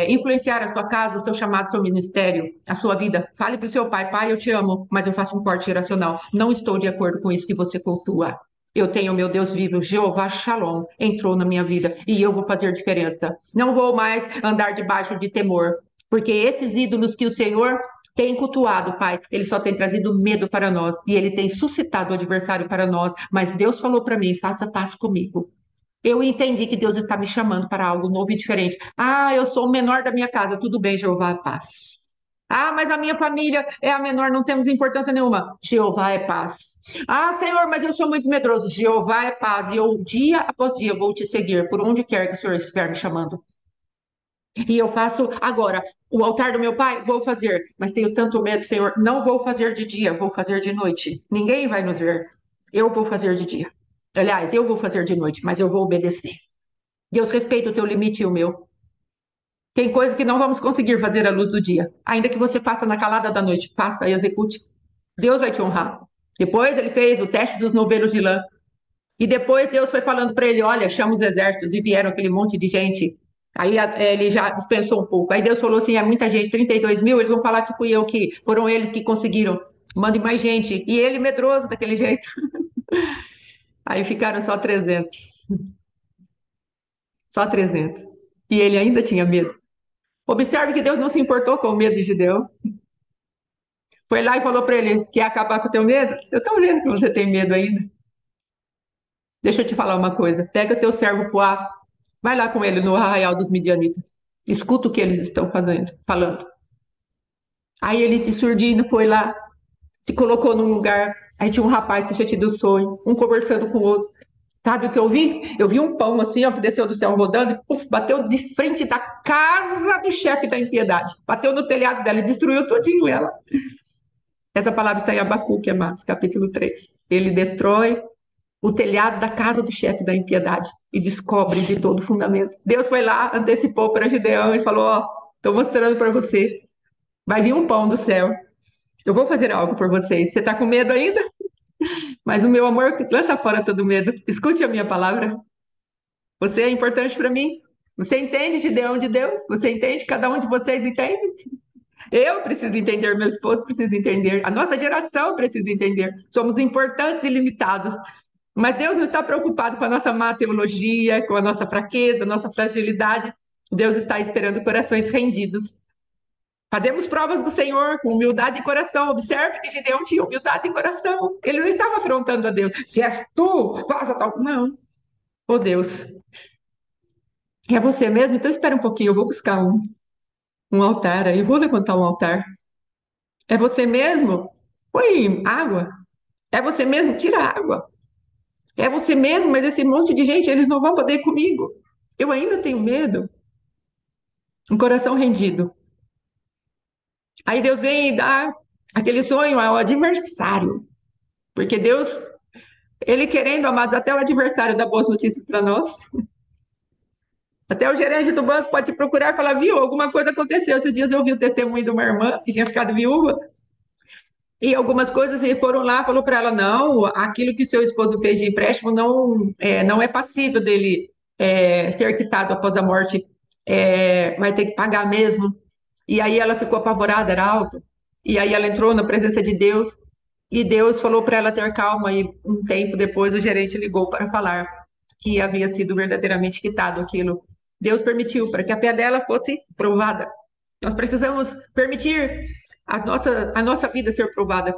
influenciar a sua casa, o seu chamado, o seu ministério, a sua vida. Fale para o seu pai, pai, eu te amo, mas eu faço um corte geracional. Não estou de acordo com isso que você cultua. Eu tenho o meu Deus vivo, Jeová Shalom, entrou na minha vida e eu vou fazer diferença. Não vou mais andar debaixo de temor, porque esses ídolos que o Senhor tem cultuado, Pai, ele só tem trazido medo para nós e ele tem suscitado o adversário para nós. Mas Deus falou para mim, faça paz comigo. Eu entendi que Deus está me chamando para algo novo e diferente. Ah, eu sou o menor da minha casa. Tudo bem, Jeová é paz. Ah, mas a minha família é a menor, não temos importância nenhuma. Jeová é paz. Ah, Senhor, mas eu sou muito medroso. Jeová é paz. E eu, dia após dia, vou te seguir por onde quer que o Senhor estiver me chamando. E eu faço agora. O altar do meu pai, vou fazer. Mas tenho tanto medo, Senhor. Não vou fazer de dia, vou fazer de noite. Ninguém vai nos ver. Eu vou fazer de dia. Aliás, eu vou fazer de noite, mas eu vou obedecer. Deus respeita o teu limite e o meu. Tem coisas que não vamos conseguir fazer à luz do dia. Ainda que você faça na calada da noite, faça e execute. Deus vai te honrar. Depois ele fez o teste dos novelos de lã. E depois Deus foi falando para ele: olha, chama os exércitos. E vieram aquele monte de gente. Aí ele já dispensou um pouco. Aí Deus falou assim: é muita gente, 32 mil. Eles vão falar que fui eu que, foram eles que conseguiram. Mande mais gente. E ele medroso daquele jeito. Aí ficaram só 300. Só 300. E ele ainda tinha medo. Observe que Deus não se importou com o medo de Gideão. Foi lá e falou para ele: quer acabar com o teu medo? Eu estou vendo que você tem medo ainda. Deixa eu te falar uma coisa. Pega teu servo Poá, vai lá com ele no arraial dos midianitas. Escuta o que eles estão falando. Aí ele, de surdino, foi lá, se colocou num lugar. Aí tinha um rapaz que tinha tido sonho, um conversando com o outro. Sabe o que eu vi? Eu vi um pão assim, ó, que desceu do céu rodando e puf, bateu de frente da casa do chefe da impiedade. Bateu no telhado dela e destruiu todinho ela. Essa palavra está em Abacuque, amados, capítulo 3. Ele destrói o telhado da casa do chefe da impiedade e descobre de todo o fundamento. Deus foi lá, antecipou para Gideão e falou: ó, estou mostrando para você. Vai vir um pão do céu. Eu vou fazer algo por vocês. Você está com medo ainda? Mas o meu amor lança fora todo medo. Escute a minha palavra. Você é importante para mim. Você entende, Gideão, de Deus? Você entende? Cada um de vocês entende? Eu preciso entender, meu esposo precisa entender, a nossa geração precisa entender. Somos importantes e limitados. Mas Deus não está preocupado com a nossa má teologia, com a nossa fraqueza, a nossa fragilidade. Deus está esperando corações rendidos. Fazemos provas do Senhor com humildade de coração. Observe que Gideão tinha humildade de coração. Ele não estava afrontando a Deus. Se és tu, faça tal. Não. Oh Deus, é você mesmo? Então espera um pouquinho, eu vou buscar um altar aí, eu vou levantar um altar. É você mesmo? Põe água. É você mesmo? Tira a água. É você mesmo, mas esse monte de gente, eles não vão poder ir comigo. Eu ainda tenho medo. Um coração rendido. Aí Deus vem e dá aquele sonho ao adversário. Porque Deus, ele querendo, amados, até o adversário dá boas notícias para nós. Até o gerente do banco pode te procurar e falar: viu, alguma coisa aconteceu. Esses dias eu vi o testemunho de uma irmã que tinha ficado viúva. E algumas coisas, e foram lá, falou para ela: não, aquilo que seu esposo fez de empréstimo não é passível dele ser quitado após a morte. Vai ter que pagar mesmo. E aí ela ficou apavorada, era alto. E aí ela entrou na presença de Deus. E Deus falou para ela ter calma. E um tempo depois o gerente ligou para falar que havia sido verdadeiramente quitado aquilo. Deus permitiu para que a fé dela fosse provada. Nós precisamos permitir a nossa vida ser provada,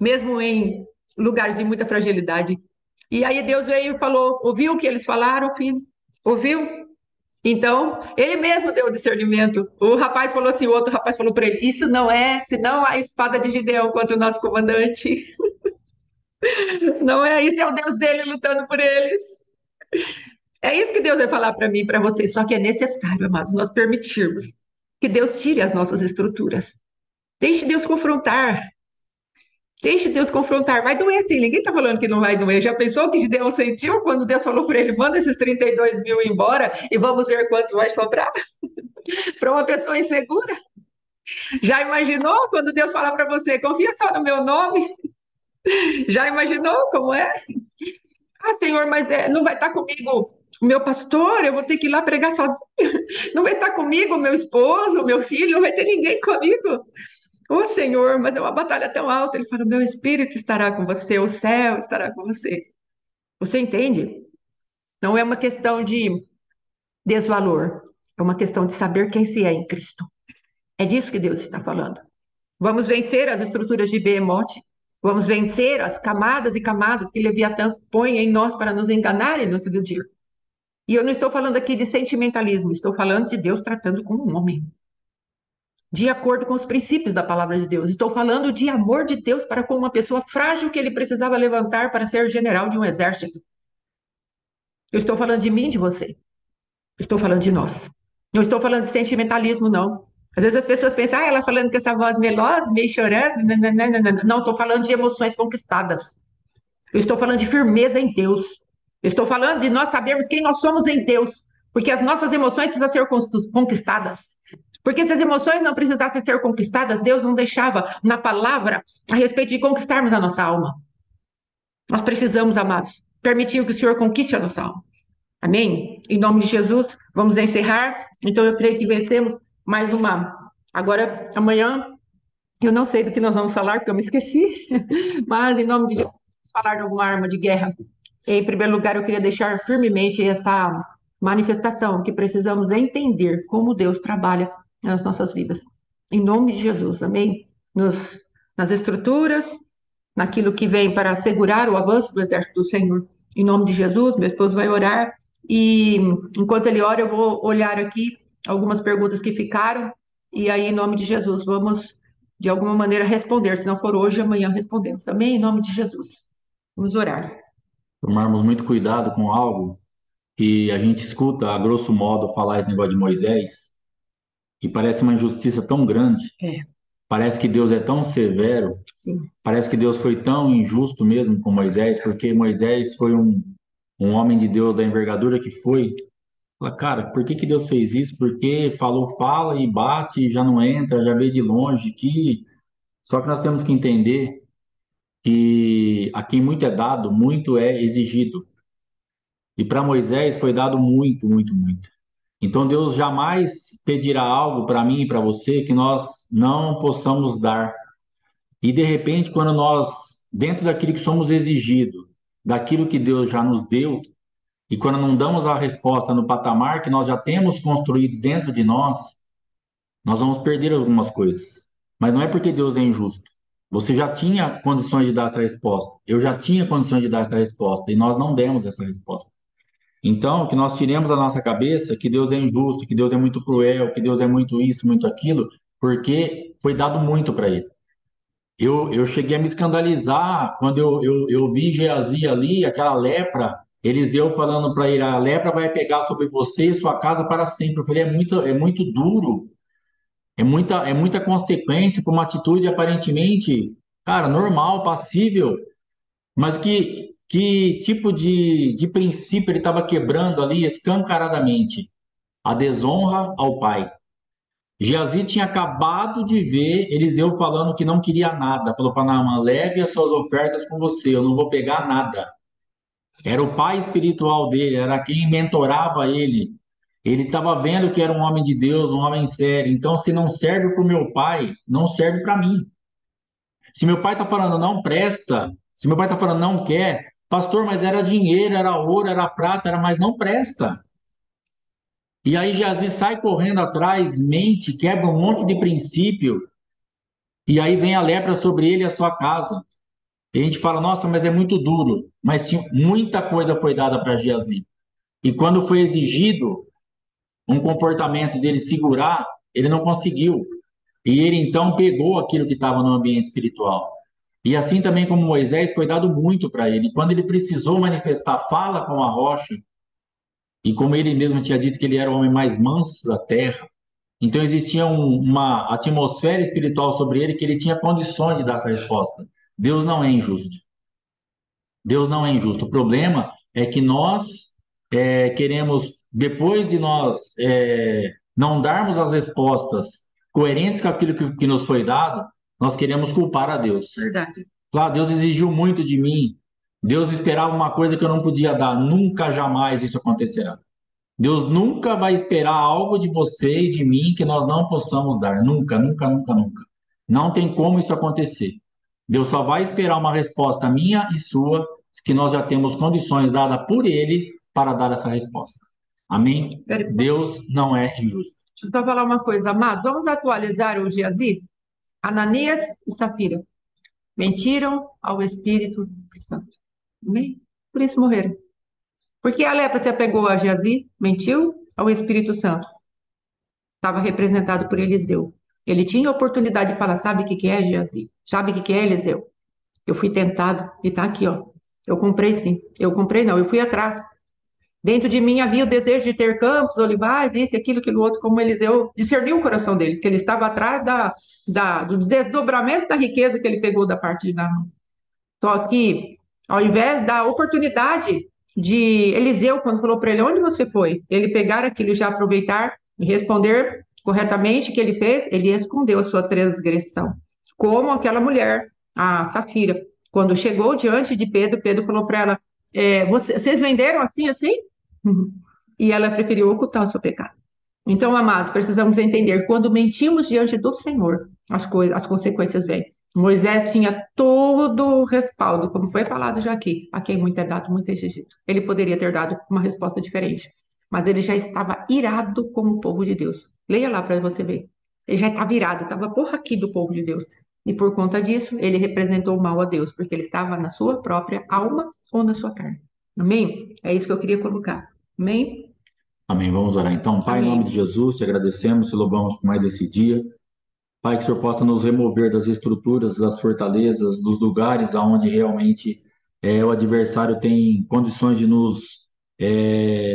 mesmo em lugares de muita fragilidade. E aí Deus veio e falou: ouviu o que eles falaram, filho? Ouviu? Então, ele mesmo deu o discernimento. O rapaz falou assim, o outro rapaz falou para ele: isso não é, senão a espada de Gideão contra o nosso comandante. Não é, isso é o Deus dele lutando por eles. É isso que Deus vai falar para mim e para vocês. Só que é necessário, amados, nós permitirmos que Deus tire as nossas estruturas. Deixe Deus confrontar. Deixe Deus confrontar. Vai doer sim, ninguém está falando que não vai doer. Já pensou que Gideão sentiu quando Deus falou para ele: manda esses 32 mil embora e vamos ver quantos vai sobrar? Para uma pessoa insegura. Já imaginou quando Deus falar para você: confia só no meu nome? Já imaginou como é? Ah, Senhor, mas não vai estar comigo o meu pastor, eu vou ter que ir lá pregar sozinho. Não vai estar comigo o meu esposo, o meu filho, não vai ter ninguém comigo. Ô Senhor, mas é uma batalha tão alta. Ele fala: meu espírito estará com você, o céu estará com você. Você entende? Não é uma questão de desvalor, é uma questão de saber quem se é em Cristo. É disso que Deus está falando. Vamos vencer as estruturas de Behemoth. Vamos vencer as camadas e camadas que Leviatã põe em nós para nos enganar e nos iludir. E eu não estou falando aqui de sentimentalismo, estou falando de Deus tratando como um homem, de acordo com os princípios da palavra de Deus. Estou falando de amor de Deus para com uma pessoa frágil que ele precisava levantar para ser general de um exército. Eu estou falando de mim e de você. Eu estou falando de nós. Não estou falando de sentimentalismo, não. Às vezes as pessoas pensam, ela falando com essa voz melosa, meio chorando. Não, não, estou falando de emoções conquistadas. Eu estou falando de firmeza em Deus. Eu estou falando de nós sabermos quem nós somos em Deus. Porque as nossas emoções precisam ser conquistadas. Porque se as emoções não precisassem ser conquistadas, Deus não deixava na palavra a respeito de conquistarmos a nossa alma. Nós precisamos, amados, permitir que o Senhor conquiste a nossa alma. Amém? Em nome de Jesus, vamos encerrar. Então, eu creio que vencemos mais uma. Agora, amanhã, eu não sei do que nós vamos falar, porque eu me esqueci, mas em nome de Jesus, vamos falar de alguma arma de guerra. Em primeiro lugar, eu queria deixar firmemente essa manifestação que precisamos entender como Deus trabalha nas nossas vidas. Em nome de Jesus, amém? Nas estruturas, naquilo que vem para assegurar o avanço do exército do Senhor. Em nome de Jesus, meu esposo vai orar e enquanto ele ora, eu vou olhar aqui algumas perguntas que ficaram e aí, em nome de Jesus, vamos de alguma maneira responder. Se não for hoje, amanhã respondemos. Amém? Em nome de Jesus. Vamos orar. Tomarmos muito cuidado com algo que a gente escuta, a grosso modo, falar esse negócio de Moisés, e parece uma injustiça tão grande. É, Parece que Deus é tão severo, sim. parece que Deus foi tão injusto mesmo com Moisés, porque Moisés foi um homem de Deus da envergadura que foi. Fala, cara, por que que Deus fez isso? Porque falou, fala e bate, e já não entra, já vê de longe que. Só que nós temos que entender que a quem muito é dado, muito é exigido. E para Moisés foi dado muito, muito, muito. Então Deus jamais pedirá algo para mim e para você que nós não possamos dar. E de repente, quando nós, dentro daquilo que somos exigidos, daquilo que Deus já nos deu, e quando não damos a resposta no patamar que nós já temos construído dentro de nós vamos perder algumas coisas. Mas não é porque Deus é injusto. Você já tinha condições de dar essa resposta. Eu já tinha condições de dar essa resposta. E nós não demos essa resposta. Então, que nós tiremos da nossa cabeça que Deus é injusto, que Deus é muito cruel, que Deus é muito isso, muito aquilo, porque foi dado muito para ele. Eu cheguei a me escandalizar quando eu vi Geazi ali, aquela lepra, Eliseu falando para ele, a lepra vai pegar sobre você e sua casa para sempre. Eu falei, é muito duro, é muita consequência para uma atitude aparentemente, cara, normal, passível, mas que tipo de princípio ele estava quebrando ali escancaradamente? A desonra ao pai. Geazi tinha acabado de ver Eliseu falando que não queria nada. Falou para Naamã: leve as suas ofertas com você, eu não vou pegar nada. Era o pai espiritual dele, era quem mentorava ele. Ele estava vendo que era um homem de Deus, um homem sério. Então, se não serve para o meu pai, não serve para mim. Se meu pai está falando não presta, se meu pai está falando não quer, pastor, mas era dinheiro, era ouro, era prata, mas não presta. E aí Geazi sai correndo atrás, mente, quebra um monte de princípio, e aí vem a lepra sobre ele e a sua casa. E a gente fala, nossa, mas é muito duro. Mas sim, muita coisa foi dada para Geazi. E quando foi exigido um comportamento dele segurar, ele não conseguiu. E ele então pegou aquilo que estava no ambiente espiritual. E assim também como Moisés, foi dado muito para ele. Quando ele precisou manifestar fala com a rocha, e como ele mesmo tinha dito que ele era o homem mais manso da terra, então existia uma atmosfera espiritual sobre ele que ele tinha condições de dar essa resposta. Deus não é injusto. Deus não é injusto. O problema é que nós queremos, depois de nós não darmos as respostas coerentes com aquilo que nos foi dado, nós queremos culpar a Deus. Verdade. Claro, Deus exigiu muito de mim. Deus esperava uma coisa que eu não podia dar. Nunca, jamais isso acontecerá. Deus nunca vai esperar algo de você e de mim que nós não possamos dar. Nunca, nunca, nunca, nunca. Não tem como isso acontecer. Deus só vai esperar uma resposta minha e sua, que nós já temos condições dadas por Ele para dar essa resposta. Amém? Peraí, Deus não é injusto. deixa eu só falar uma coisa, amado. Vamos atualizar o Geazi? Ananias e Safira mentiram ao Espírito Santo. Amém? Por isso morreram. Porque a lepra se apegou a Geazi, mentiu, ao Espírito Santo. Estava representado por Eliseu. Ele tinha a oportunidade de falar, sabe o que que é, Geazi? Sabe o que que é, Eliseu? Eu fui tentado e tá aqui, ó. Eu comprei sim. Eu comprei não, eu fui atrás. Dentro de mim havia o desejo de ter campos, olivais, isso, aquilo, aquilo outro, como Eliseu discerniu o coração dele, que ele estava atrás dos desdobramentos da riqueza que ele pegou da parte de Naamã. Só que, ao invés da oportunidade de Eliseu, quando falou para ele, onde você foi? Ele pegar aquilo e já aproveitar e responder corretamente o que ele fez, ele escondeu a sua transgressão. Como aquela mulher, a Safira, quando chegou diante de Pedro, Pedro falou para ela, vocês venderam assim, assim? Uhum. E ela preferiu ocultar o seu pecado. Então, amados, precisamos entender, quando mentimos diante do Senhor, as consequências vêm. Moisés tinha todo o respaldo, como foi falado já aqui, a quem muito é dado, muito é exigido. Ele poderia ter dado uma resposta diferente, mas ele já estava irado com o povo de Deus. Leia lá para você ver. Ele já estava irado, estava porra aqui do povo de Deus. E por conta disso, ele representou o mal a Deus, porque ele estava na sua própria alma ou na sua carne. Amém? É isso que eu queria colocar. Amém? Amém. Vamos orar. Então, Pai, em nome de Amém. Jesus, te agradecemos, te louvamos por mais esse dia. Pai, que o Senhor possa nos remover das estruturas, das fortalezas, dos lugares aonde realmente o adversário tem condições de nos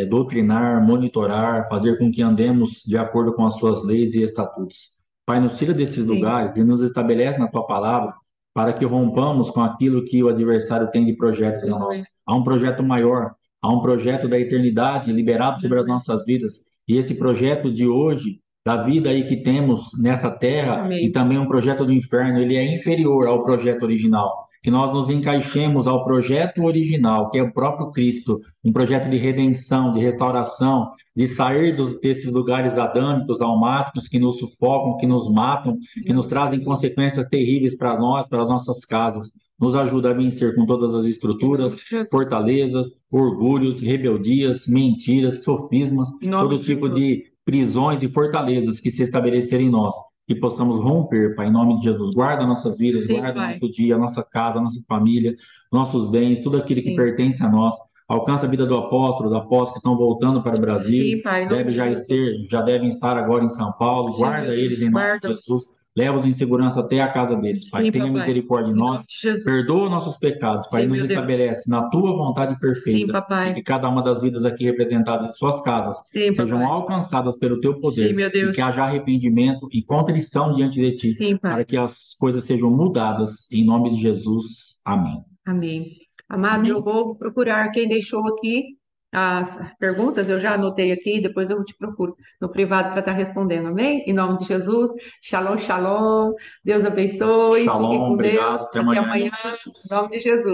doutrinar, monitorar, fazer com que andemos de acordo com as suas leis e estatutos. Pai, nos tira desses Sim. lugares e nos estabelece na tua palavra para que rompamos com aquilo que o adversário tem de projeto para nós. Há um projeto maior, há um projeto da eternidade liberado sobre as nossas vidas. E esse projeto de hoje da vida aí que temos nessa terra e Amém. também um projeto do inferno, ele é inferior ao projeto original. Que nós nos encaixemos ao projeto original, que é o próprio Cristo, um projeto de redenção, de restauração, de sair desses lugares adâmicos, almáticos, que nos sufocam, que nos matam, que nos trazem consequências terríveis para nós, para as nossas casas. Nos ajuda a vencer com todas as estruturas, fortalezas, orgulhos, rebeldias, mentiras, sofismas, todo tipo de prisões e fortalezas que se estabelecerem em nós, que possamos romper, Pai, em nome de Jesus. Guarda nossas vidas, Sim, guarda Pai. nosso dia, nossa casa, nossa família, nossos bens, tudo aquilo que Sim. pertence a nós. Alcança a vida do apóstolo, da apóstola que estão voltando para o Brasil, Sim, Pai. Em nome de Jesus. já devem estar agora em São Paulo. Sim, Guarda meu eles Deus. em nome de Guarda. Jesus. Leva-os em segurança até a casa deles, Pai. Sim, Tenha papai. misericórdia de Em nome nós. de Jesus. Perdoa nossos pecados, Pai. Sim, Nos meu Deus. estabelece na tua vontade Sim, perfeita e que papai. cada uma das vidas aqui representadas em suas casas Sim, sejam papai. alcançadas pelo teu Sim, poder meu e Deus. que haja arrependimento e contrição diante de ti, Sim, para pai. que as coisas sejam mudadas em nome de Jesus. Amém. Amém. Amados, eu Amém. vou procurar quem deixou aqui as perguntas, eu já anotei aqui, depois eu te procuro no privado para estar respondendo, amém? Em nome de Jesus, shalom, shalom, Deus abençoe, fiquem Shalom, com Deus, obrigado. Até até amanhã, em amanhã, nome de em nome Jesus. de Jesus.